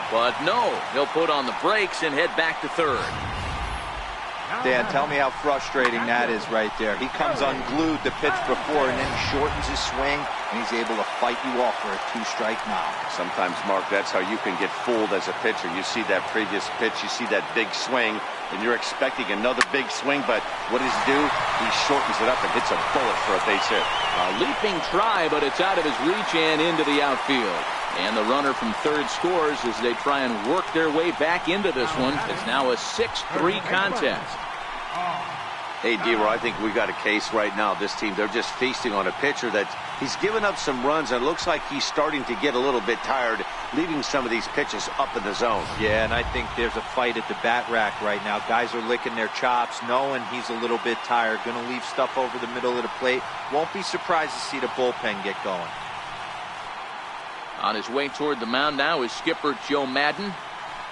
But no, he'll put on the brakes and head back to third. Dan, tell me how frustrating that is right there. He comes unglued the pitch before, and then he shortens his swing, and he's able to fight you off for a 2-strike knock. Sometimes, Mark, that's how you can get fooled as a pitcher. You see that previous pitch, you see that big swing, and you're expecting another big swing, but what does he do? He shortens it up and hits a bullet for a base hit. A leaping try, but it's out of his reach and into the outfield. And the runner from third scores as they try and work their way back into this one. It's now a 6-3 contest. Hey, D-Roy, I think we got a case right now. This team, they're just feasting on a pitcher that he's given up some runs, and it looks like he's starting to get a little bit tired, leaving some of these pitches up in the zone. Yeah, and I think there's a fight at the bat rack right now. Guys are licking their chops, knowing he's a little bit tired, going to leave stuff over the middle of the plate. Won't be surprised to see the bullpen get going. On his way toward the mound now is skipper Joe Madden.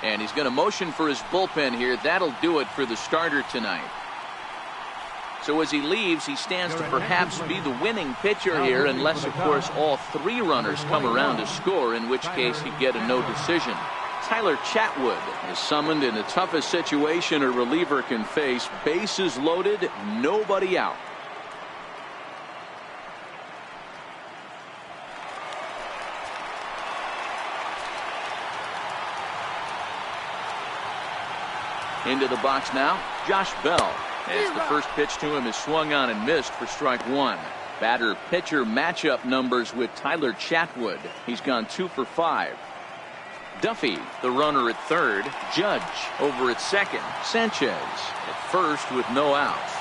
And he's going to motion for his bullpen here. That'll do it for the starter tonight. So as he leaves, he stands to perhaps be the winning pitcher here, unless, of course, all three runners come around to score, in which case he'd get a no decision. Tyler Chatwood is summoned in the toughest situation a reliever can face. Bases loaded, nobody out. Into the box now, Josh Bell. As the first pitch to him is swung on and missed for strike one. Batter-pitcher matchup numbers with Tyler Chatwood. He's gone 2 for 5. Duffy, the runner at third. Judge over at second. Sanchez at first with no outs.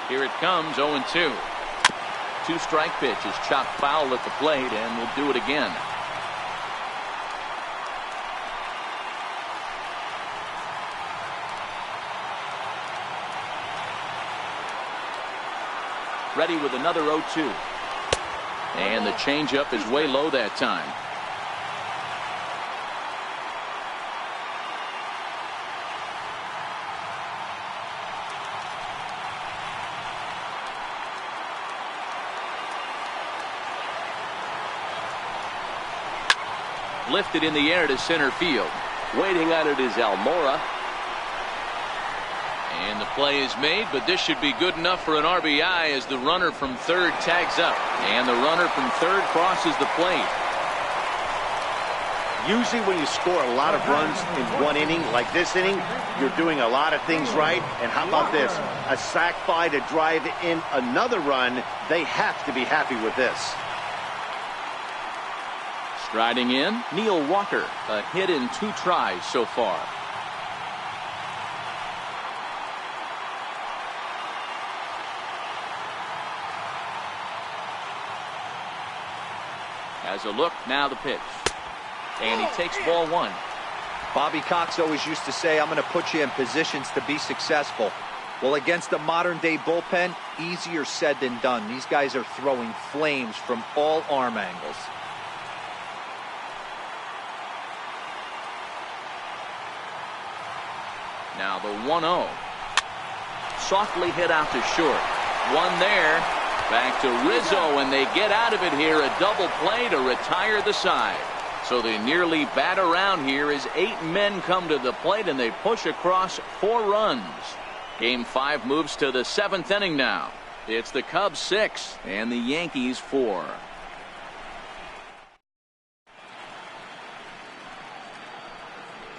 Here it comes, 0-2. Two-strike pitch is chopped foul at the plate, and will do it again. Ready with another 0-2. And the changeup is way low that time. Lifted in the air to center field. Waiting on it is Almora. And the play is made, but this should be good enough for an RBI as the runner from third tags up. And the runner from third crosses the plate. Usually when you score a lot of runs in one inning, like this inning, you're doing a lot of things right. And how about this? A sac fly to drive in another run. They have to be happy with this. Striding in, Neil Walker, a hit in 2 tries so far. Has a look, now the pitch. And he takes ball 1. Bobby Cox always used to say, I'm going to put you in positions to be successful. Well, against a modern-day bullpen, easier said than done. These guys are throwing flames from all arm angles. Now the 1-0. Softly hit out to short. One there. Back to Rizzo, and they get out of it here. A double play to retire the side. So they nearly bat around here as 8 men come to the plate, and they push across 4 runs. Game 5 moves to the 7th inning now. It's the Cubs 6 and the Yankees 4.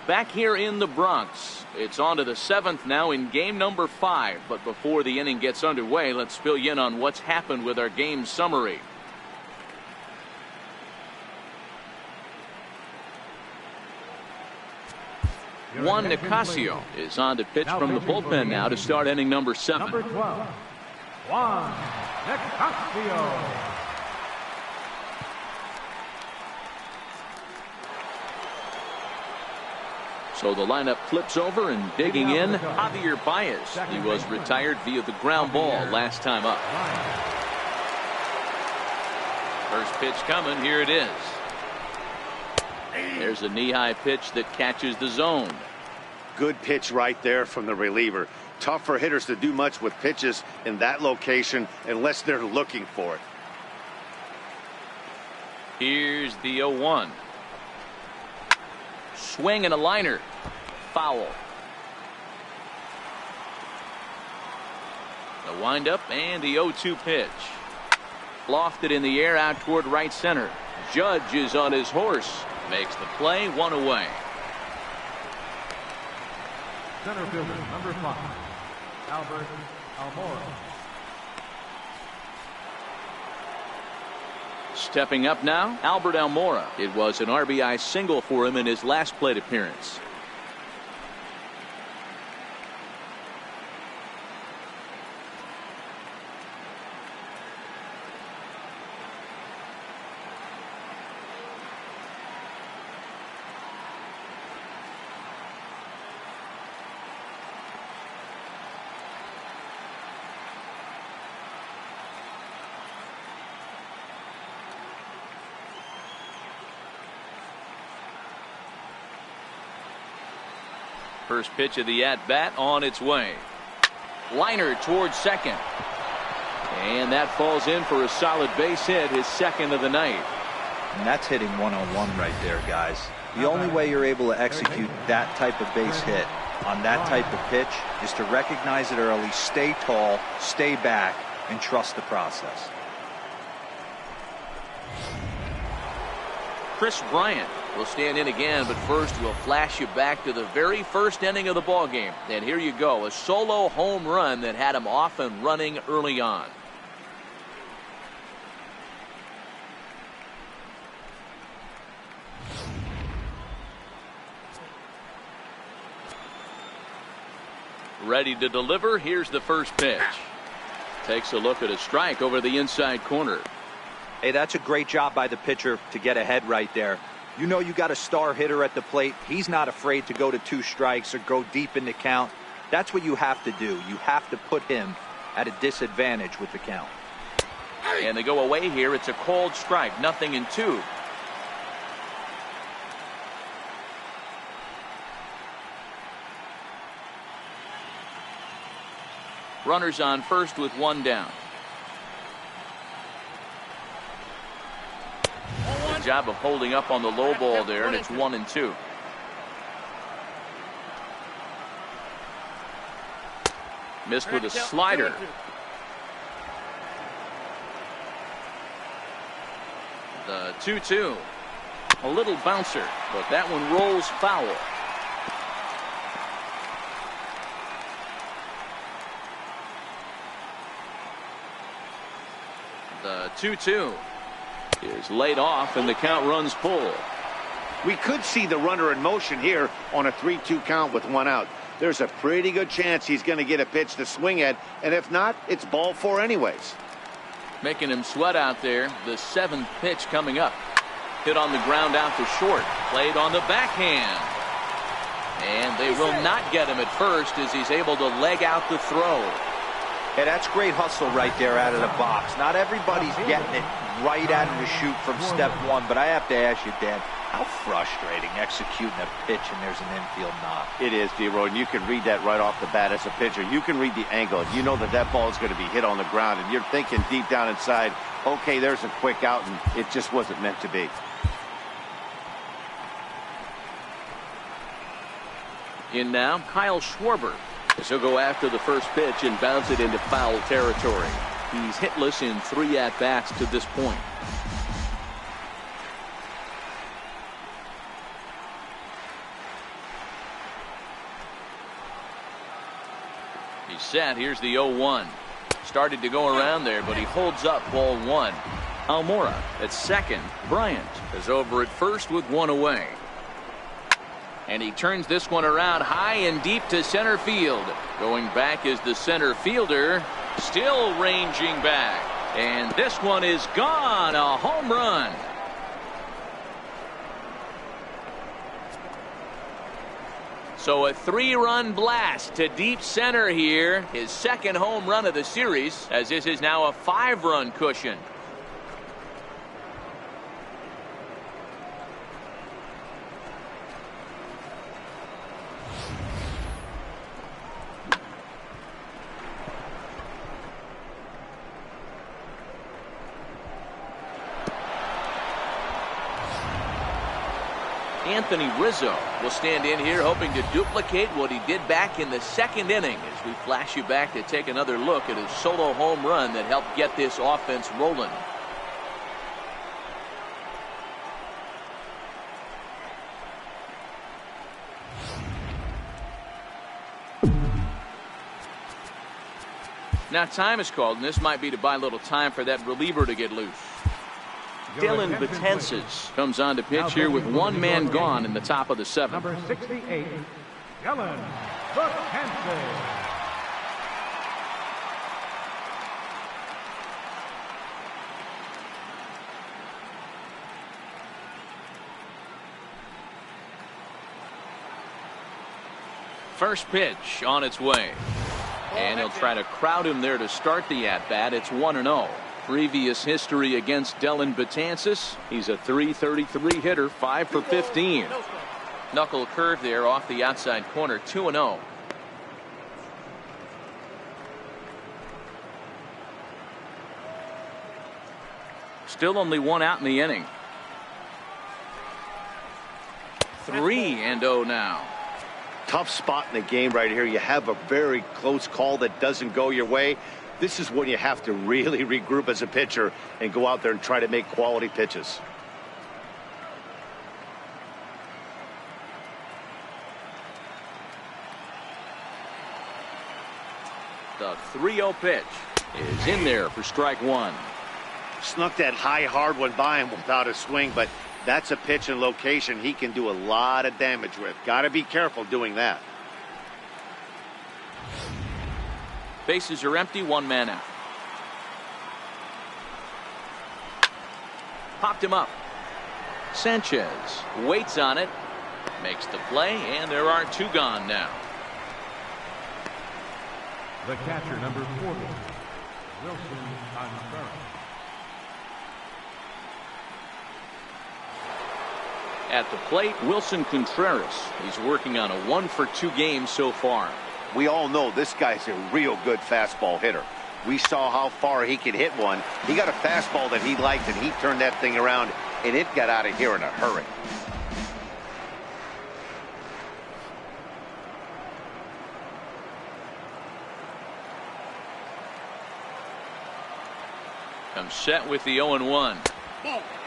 Back here in the Bronx, it's on to the 7th now in game number 5. But before the inning gets underway, let's fill you in on what's happened with our game summary. Juan Nicasio is on to pitch from the bullpen now to start inning number 7. Number 12, Juan Nicasio. So the lineup flips over, and digging in, Javier Baez. He was retired via the ground ball last time up. First pitch coming. Here it is. There's a knee-high pitch that catches the zone. Good pitch right there from the reliever. Tough for hitters to do much with pitches in that location unless they're looking for it. Here's the 0-1. Swing and a liner. Foul. The windup and the 0-2 pitch. Lofted in the air out toward right center. Judge is on his horse. Makes the play, 1 away. Center fielder, number 5, Albert Almora. Stepping up now, Albert Almora. It was an RBI single for him in his last plate appearance. First pitch of the at-bat on its way. Liner towards second. And that falls in for a solid base hit, his second of the night. And that's hitting one-on-one right there, guys. The only way you're able to execute that type of base hit on that type of pitch is to recognize it early, stay tall, stay back, and trust the process. Chris Bryant will stand in again, but first we'll flash you back to the very first inning of the ball game. And here you go, a solo home run that had him off and running early on. Ready to deliver. Here's the first pitch. Takes a look at a strike over the inside corner. Hey, that's a great job by the pitcher to get ahead right there. You know you got a star hitter at the plate. He's not afraid to go to 2 strikes or go deep in the count. That's what you have to do. You have to put him at a disadvantage with the count. And they go away here. It's a called strike. 0-2. Runners on first with 1 down. Good job of holding up on the low ball there, and it's 1-2. Missed with a slider. The 2-2. A little bouncer, but that one rolls foul. The 2-2 is laid off, and the count runs full. We could see the runner in motion here on a 3-2 count with 1 out. There's a pretty good chance he's going to get a pitch to swing at, and if not, it's ball 4 anyways. Making him sweat out there. The 7th pitch coming up. Hit on the ground out to short. Played on the backhand. And they will not get him at first as he's able to leg out the throw. Yeah, that's great hustle right there out of the box. Not everybody's getting it right out of the chute from step 1, but I have to ask you, Dan, how frustrating executing a pitch and there's an infield knock. It is, D-Roy, and you can read that right off the bat as a pitcher. You can read the angle. You know that that ball is going to be hit on the ground, and you're thinking deep down inside, okay, there's a quick out, and it just wasn't meant to be. In now, Kyle Schwarber. As he'll go after the first pitch and bounce it into foul territory. He's hitless in 3 at-bats to this point. He's set. Here's the 0-1. Started to go around there, but he holds up ball 1. Almora at second. Bryant is over at first with 1 away. And he turns this one around high and deep to center field. Going back is the center fielder. Still ranging back. And this one is gone. A home run. So a 3-run blast to deep center here. His second home run of the series, as this is now a 5-run cushion. Anthony Rizzo will stand in here hoping to duplicate what he did back in the 2nd inning as we flash you back to take another look at his solo home run that helped get this offense rolling. Now time is called, and this might be to buy a little time for that reliever to get loose. Dylan Betances comes on to pitch here with 1 man gone in the top of the 7th. Number 68, Dylan Betances. First pitch on its way. And he'll try to crowd him there to start the at-bat. It's 1-0. Previous history against Dylan Betances. He's a .333 hitter, 5 for 15. Knuckle curve there off the outside corner. 2-0. Still only one out in the inning. 3-0 now. Tough spot in the game right here. You have a very close call that doesn't go your way. This is when you have to really regroup as a pitcher and go out there and try to make quality pitches. The 3-0 pitch is in there for strike one. Snuck that high hard one by him without a swing, but that's a pitch and location he can do a lot of damage with. Got to be careful doing that. Bases are empty, one man out. Popped him up. Sanchez waits on it, makes the play, and there are two gone now. The catcher, number 40, Wilson Contreras. At the plate, Wilson Contreras. He's working on a 1-for-2 game so far. We all know this guy's a real good fastball hitter. We saw how far he could hit one. He got a fastball that he liked, and he turned that thing around, and it got out of here in a hurry. Comes set with the 0-1.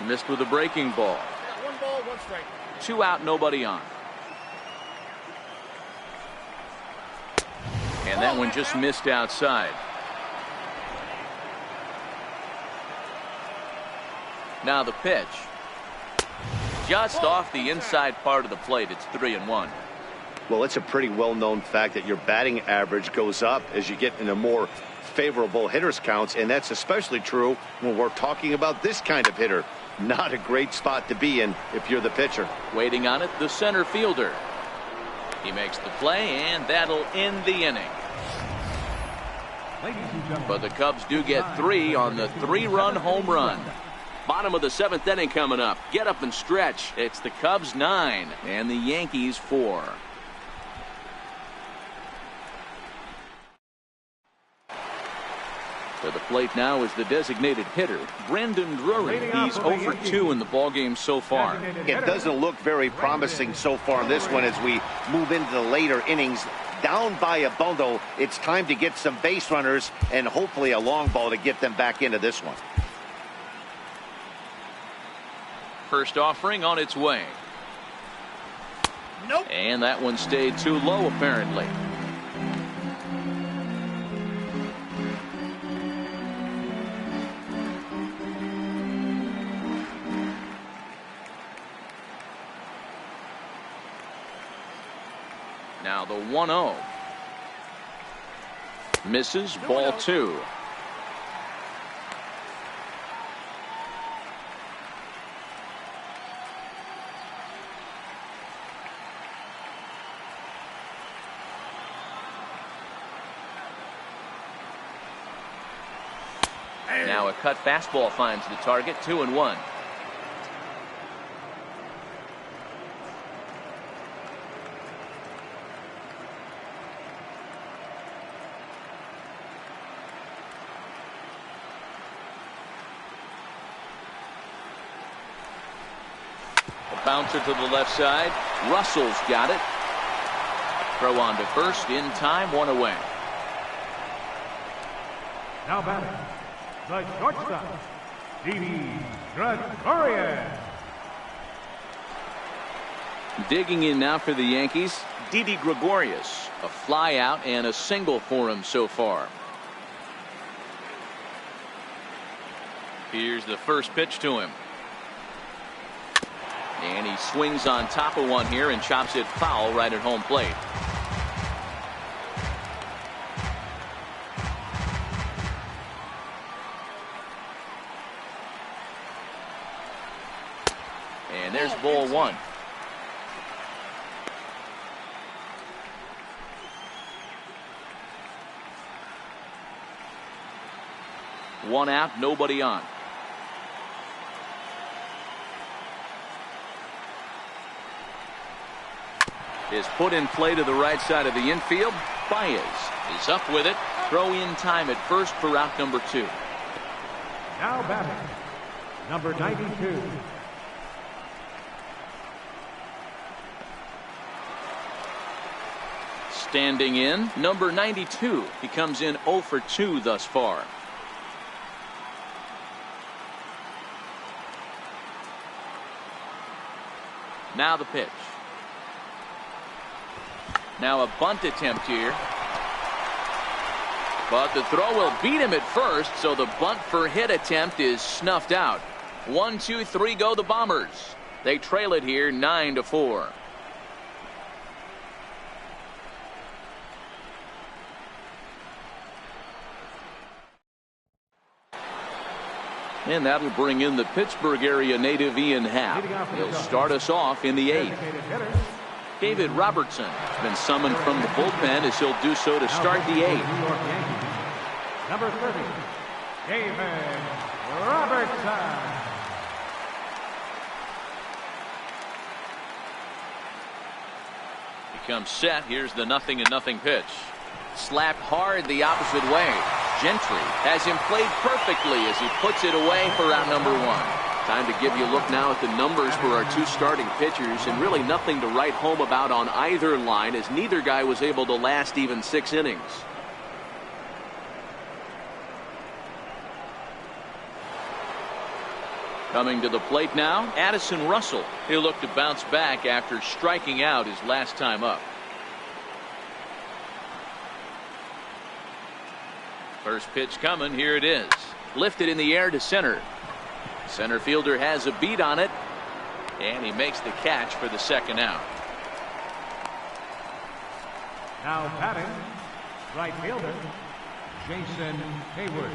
Missed with a breaking ball. 1 ball, 1 strike. 2 out, nobody on. And that one just missed outside. Now the pitch. Just off the inside part of the plate. It's 3-1. Well, it's a pretty well-known fact that your batting average goes up as you get into more favorable hitters counts, and that's especially true when we're talking about this kind of hitter. Not a great spot to be in if you're the pitcher. Waiting on it, the center fielder. He makes the play, and that'll end the inning. But the Cubs do get 3 on the 3-run home run. Bottom of the 7th inning coming up. Get up and stretch. It's the Cubs 9 and the Yankees 4. To the plate now is the designated hitter, Brandon Drury. He's 0 for 2 in the ballgame so far. It doesn't look very promising so far in this one as we move into the later innings. Down by a bundle, it's time to get some base runners and hopefully a long ball to get them back into this one. First offering on its way. Nope. And that one stayed too low apparently. Now the 1-0. Misses, ball 2. Now a cut fastball finds the target. 2-1. Bouncer to the left side. Russell's got it. Throw on to first in time, 1 away. Now batting, the shortstop, Didi Gregorius. Digging in now for the Yankees, Didi Gregorius. A fly out and a single for him so far. Here's the first pitch to him. And he swings on top of one here and chops it foul right at home plate. And there's ball 1. One out, nobody on. is put in play to the right side of the infield. Baez is up with it. Throw in time at first for out number 2. Now batting, number 92. Standing in, number 92. He comes in 0 for 2 thus far. Now the pitch. Now a bunt attempt here. But the throw will beat him at first, so the bunt for hit attempt is snuffed out. 1, 2, 3 go the Bombers. They trail it here 9-4. And that'll bring in the Pittsburgh area native Ian Happ. He'll start us off in the 8th. David Robertson has been summoned from the bullpen as he'll do so to start the 8th. Number 30, David Robertson. He comes set. Here's the 0-0 pitch. Slapped hard the opposite way. Gentry has him played perfectly as he puts it away for out number 1. Time to give you a look now at the numbers for our 2 starting pitchers, and really nothing to write home about on either line, as neither guy was able to last even 6 innings. Coming to the plate now, Addison Russell. He'll look to bounce back after striking out his last time up. First pitch coming. Here it is. Lifted in the air to center. Center fielder has a beat on it, and he makes the catch for the second out. Now batting, right fielder, Jason Hayward.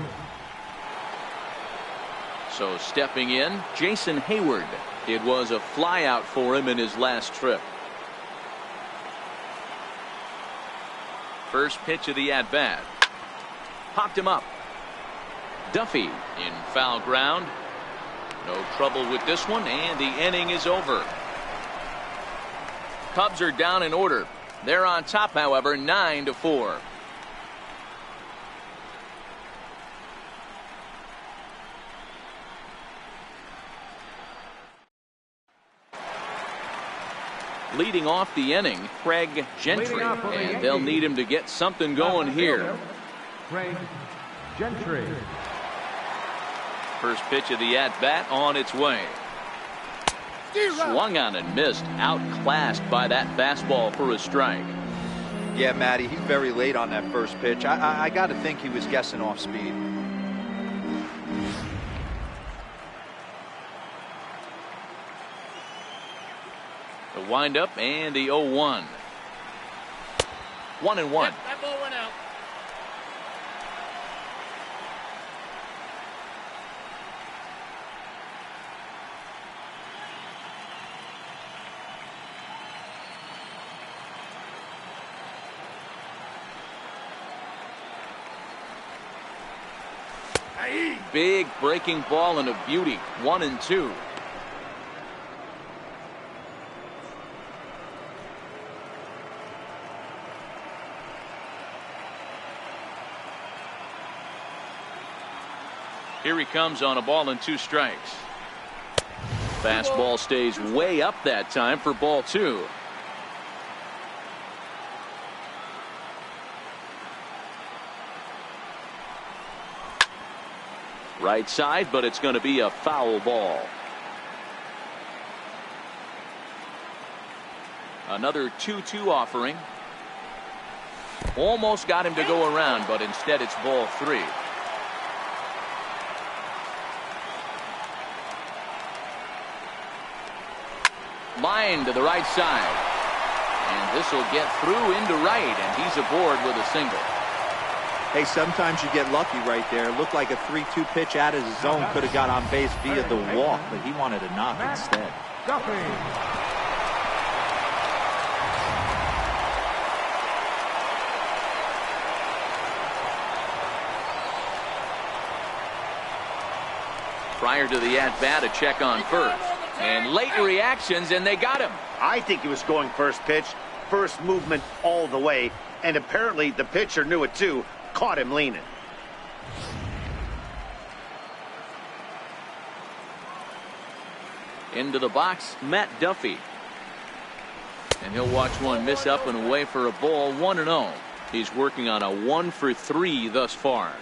So stepping in, Jason Hayward. It was a flyout for him in his last trip. First pitch of the at-bat. Popped him up. Duffy in foul ground. No trouble with this one, and the inning is over. Cubs are down in order. They're on top, however, 9-4. Leading off the inning, Craig Gentry, and they'll need him to get something going here. Craig Gentry. First pitch of the at-bat on its way. Swung on and missed. Outclassed by that fastball for a strike. Yeah, Matty, he's very late on that first pitch. I got to think he was guessing off speed. The windup and the 0-1. 1-1. Yep, that ball went out. Big breaking ball and a beauty. 1-2. Here he comes on a ball and 2 strikes. Fastball stays way up that time for ball 2. Right side, but it's going to be a foul ball. Another 2-2 offering. Almost got him to go around, but instead it's ball 3. Line to the right side. And this will get through into right, and he's aboard with a single. Hey, sometimes you get lucky right there. It looked like a 3-2 pitch out of his zone. Could have got on base via the walk, but he wanted a knock instead. Duffy. Prior to the at-bat, a check on first. And late reactions, and they got him. I think he was going first pitch. first movement all the way, and apparently the pitcher knew it too, caught him leaning. Into the box, Matt Duffy. And he'll watch one miss up and away for a ball, 1-0. He's working on a 1 for 3 thus far.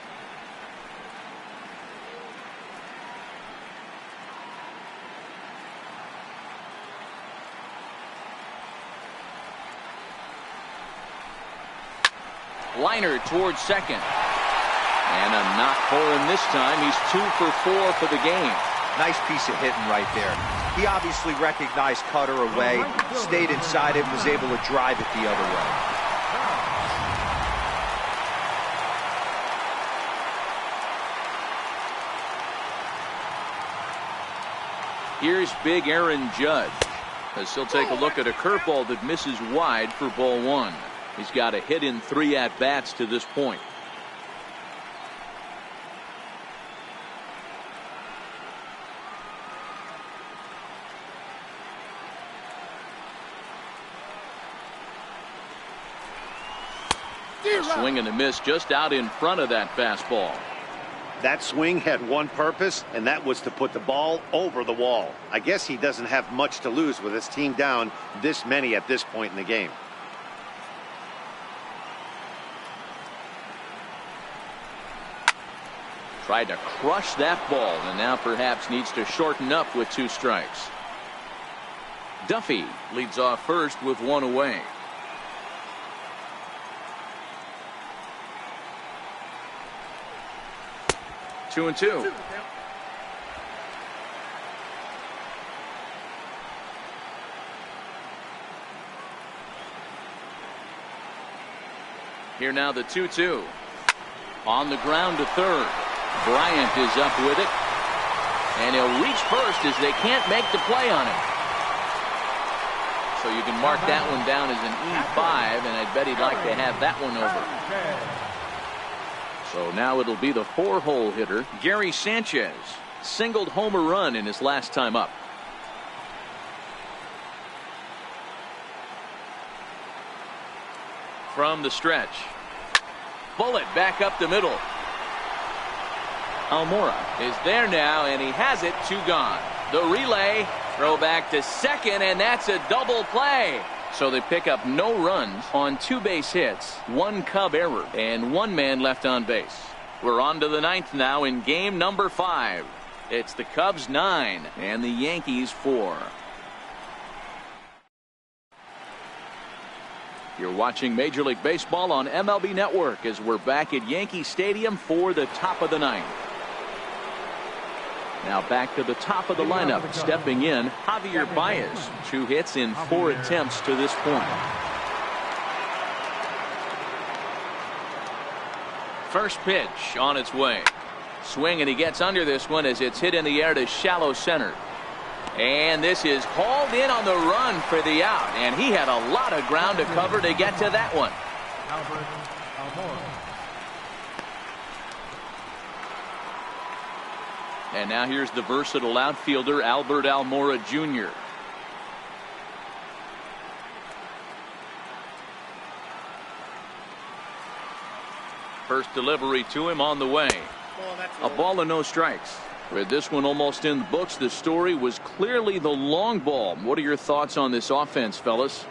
Liner towards second. And a knock for him this time. He's 2 for 4 for the game. Nice piece of hitting right there. He obviously recognized cutter away, stayed inside it, was able to drive it the other way. Here's big Aaron Judge, as he'll take a look at a curveball that misses wide for ball 1. He's got a hit in 3 at-bats to this point. Swing and a miss just out in front of that fastball. That swing had one purpose, and that was to put the ball over the wall. I guess he doesn't have much to lose with his team down this many at this point in the game. Tried to crush that ball, and now perhaps needs to shorten up with 2 strikes. Duffy leads off first with 1 away. Two and two. Here now the 2-2. On the ground to third. Bryant is up with it. And he'll reach first as they can't make the play on him. So you can mark that one down as an E5, and I bet he'd like to have that one over. So now it'll be the 4-hole hitter, Gary Sanchez. Singled home a run in his last time up. From the stretch. Bullet back up the middle. Almora is there now, and he has it. 2 gone. The relay. Throw back to second, and that's a double play. So they pick up no runs on 2 base hits, 1 Cub error, and 1 man left on base. We're on to the 9th now in game number 5. It's the Cubs 9 and the Yankees 4. You're watching Major League Baseball on MLB Network as we're back at Yankee Stadium for the top of the 9th. Now back to the top of the lineup. Stepping in, Javier Baez. 2 hits in 4 attempts to this point. First pitch on its way. Swing, and he gets under this one as it's hit in the air to shallow center. And this is hauled in on the run for the out. And he had a lot of ground to cover to get to that one. And now here's the versatile outfielder, Albert Almora Jr. First delivery to him on the way. A ball and no strikes. With this one almost in the books, the story was clearly the long ball. What are your thoughts on this offense, fellas?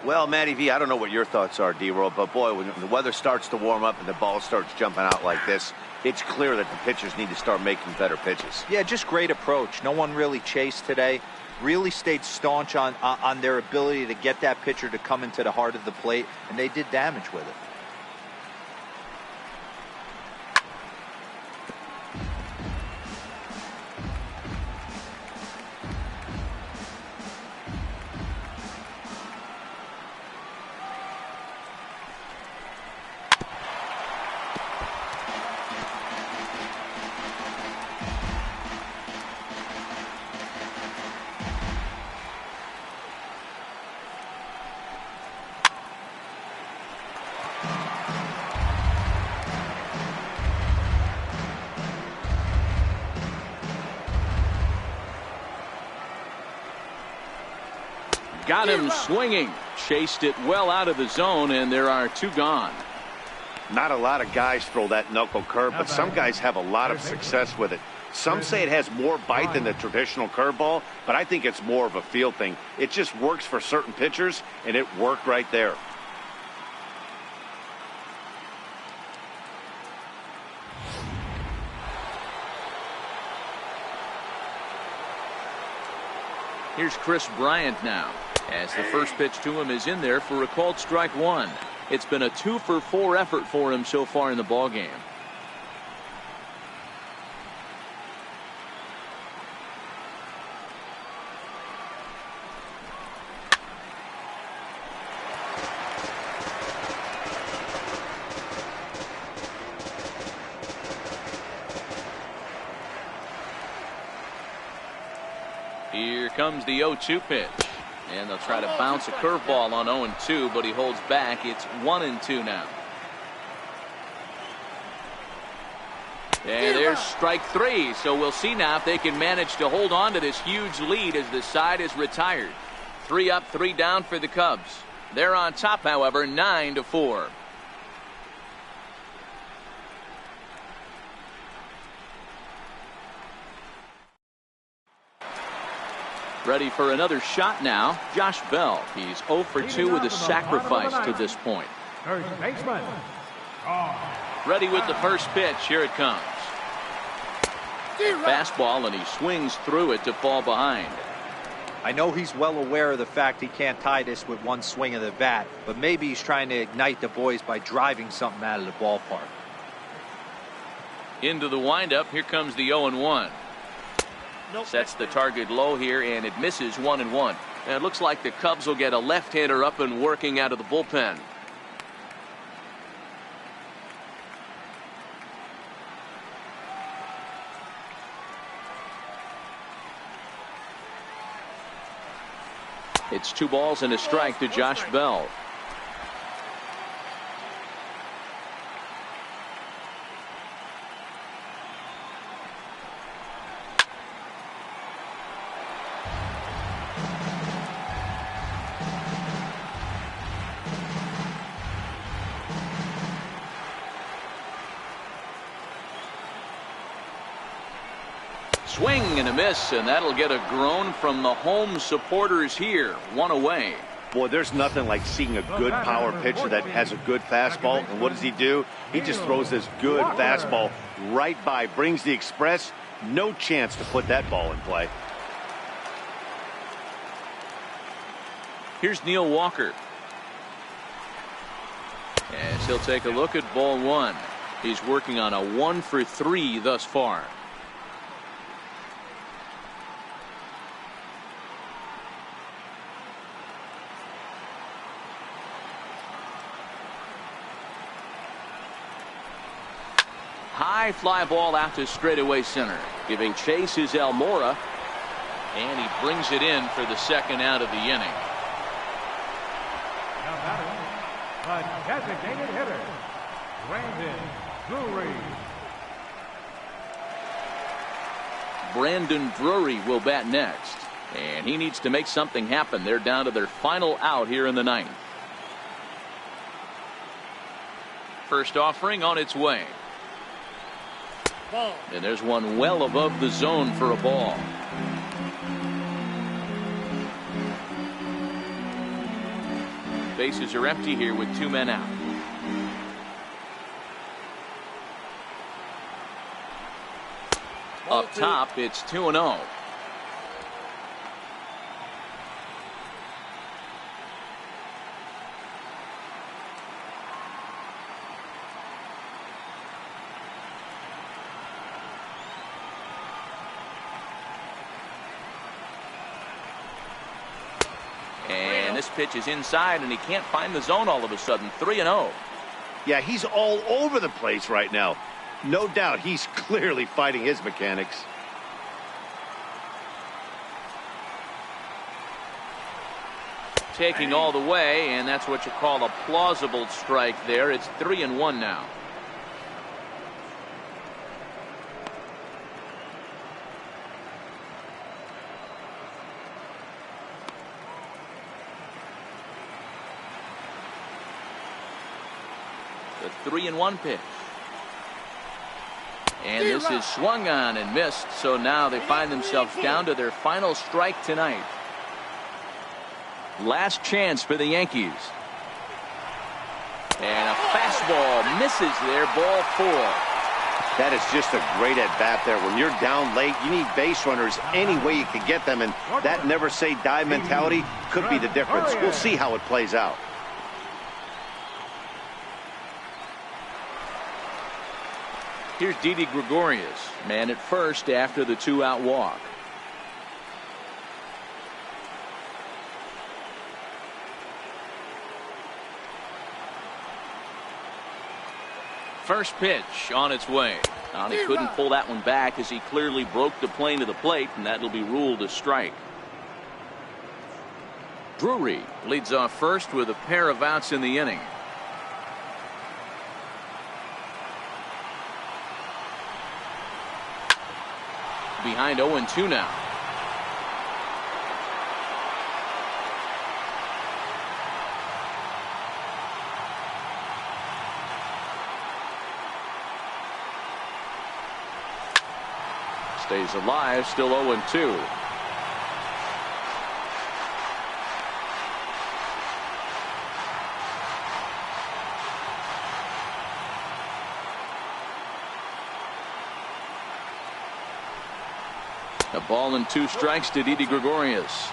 Well, Matty V, I don't know what your thoughts are, D-Roll, but boy, when the weather starts to warm up and the ball starts jumping out like this, it's clear that the pitchers need to start making better pitches. Yeah, just great approach. No one really chased today. Really stayed staunch on their ability to get that pitcher to come into the heart of the plate, and they did damage with it. Got him swinging. Chased it well out of the zone, and there are 2 gone. Not a lot of guys throw that knuckle curve, but some guys have a lot of success with it. Some say it has more bite than the traditional curveball, but I think it's more of a feel thing. It just works for certain pitchers, and it worked right there. Here's Chris Bryant now, as the first pitch to him is in there for a called strike 1. It's been a 2-for-4 effort for him so far in the ballgame. Here comes the 0-2 pitch. And they'll try to bounce a curveball on 0-2, but he holds back. It's 1-2 now. And there's strike 3. So we'll see now if they can manage to hold on to this huge lead as the side is retired. 3 up, 3 down for the Cubs. They're on top, however, 9-4. Ready for another shot now, Josh Bell. He's 0 for 2 with a sacrifice to this point. First baseman. Ready with the first pitch. Here it comes. Fastball, and he swings through it to fall behind. I know he's well aware of the fact he can't tie this with one swing of the bat, but maybe he's trying to ignite the boys by driving something out of the ballpark. Into the windup. Here comes the 0-1. Sets the target low here, and it misses 1-1. And it looks like the Cubs will get a left-hander up and working out of the bullpen. It's 2 balls and a strike to Josh Bell. Swing and a miss, and that'll get a groan from the home supporters here. 1 away. Boy, there's nothing like seeing a good power pitcher that has a good fastball. And what does he do? He just throws this good fastball right by, brings the express. No chance to put that ball in play. Here's Neil Walker. As he'll take a look at ball 1. He's working on a 1 for 3 thus far. High fly ball out to straightaway center. Giving chase is Almora. And he brings it in for the second out of the inning. Now batting, the designated hitter, Brandon Drury. Brandon Drury will bat next. And he needs to make something happen. They're down to their final out here in the 9th. First offering on its way. And there's one well above the zone for a ball. Bases are empty here with 2 men out. Up top, it's 2-0. And this pitch is inside, and he can't find the zone all of a sudden. 3-0. Yeah, he's all over the place right now. No doubt he's clearly fighting his mechanics. Taking all the way, and that's what you call a plausible strike there. It's 3-1 now. The 3-1 pitch. And this is swung on and missed. So now they find themselves down to their final strike tonight. Last chance for the Yankees. And a fastball misses there. Ball 4. That is just a great at-bat there. When you're down late, you need base runners any way you can get them, and that never-say-die mentality could be the difference. We'll see how it plays out. Here's Didi Gregorius, man at first after the 2-out walk. First pitch on its way. He couldn't pull that one back as he clearly broke the plane to the plate, and that'll be ruled a strike. Drury leads off first with a pair of outs in the inning. Behind 0-2 now. Stays alive, still 0-2. A ball and 2 strikes to Didi Gregorius.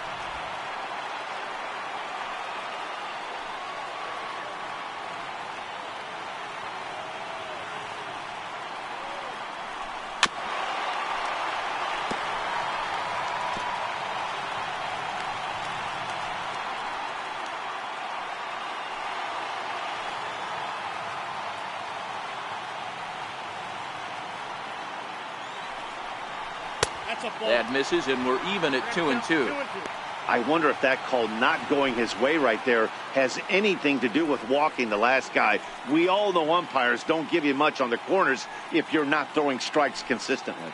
That misses, and we're even at 2-2. I wonder if that call not going his way right there has anything to do with walking the last guy. We all know umpires don't give you much on the corners if you're not throwing strikes consistently.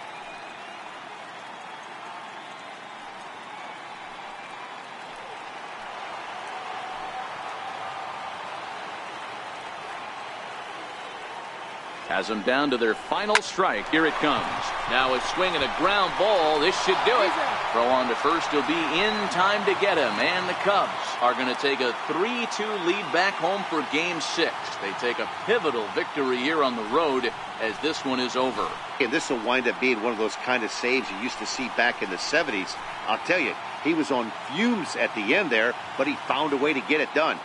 Has them down to their final strike. Here it comes. Now a swing and a ground ball. This should do it. Throw on to first. He'll be in time to get him. And the Cubs are going to take a 3-2 lead back home for Game 6. They take a pivotal victory here on the road as this one is over. And this will wind up being one of those kind of saves you used to see back in the 70s. I'll tell you, he was on fumes at the end there, but he found a way to get it done.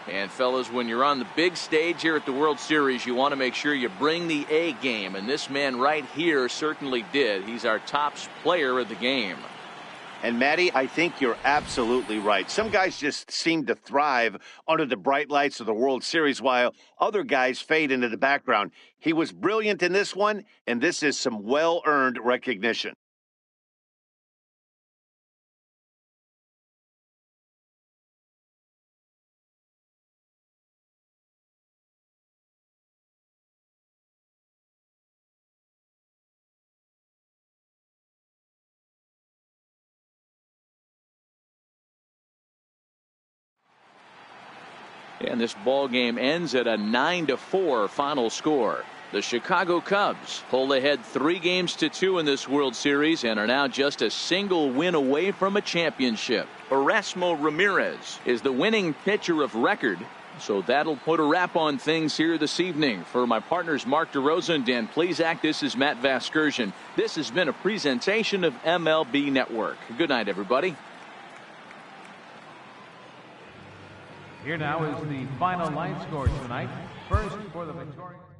And fellas, when you're on the big stage here at the World Series, you want to make sure you bring the A game. And this man right here certainly did. He's our top player of the game. And Matty, I think you're absolutely right. Some guys just seem to thrive under the bright lights of the World Series while other guys fade into the background. He was brilliant in this one, and this is some well-earned recognition. And this ball game ends at a 9-4 final score. The Chicago Cubs pull ahead 3-2 in this World Series and are now just a single win away from a championship. Erasmo Ramirez is the winning pitcher of record. So that'll put a wrap on things here this evening. For my partners Mark DeRosa and Dan Plesac, this is Matt Vasgersian. This has been a presentation of MLB Network. Good night, everybody. Here now is the final line score tonight. First for the victorious.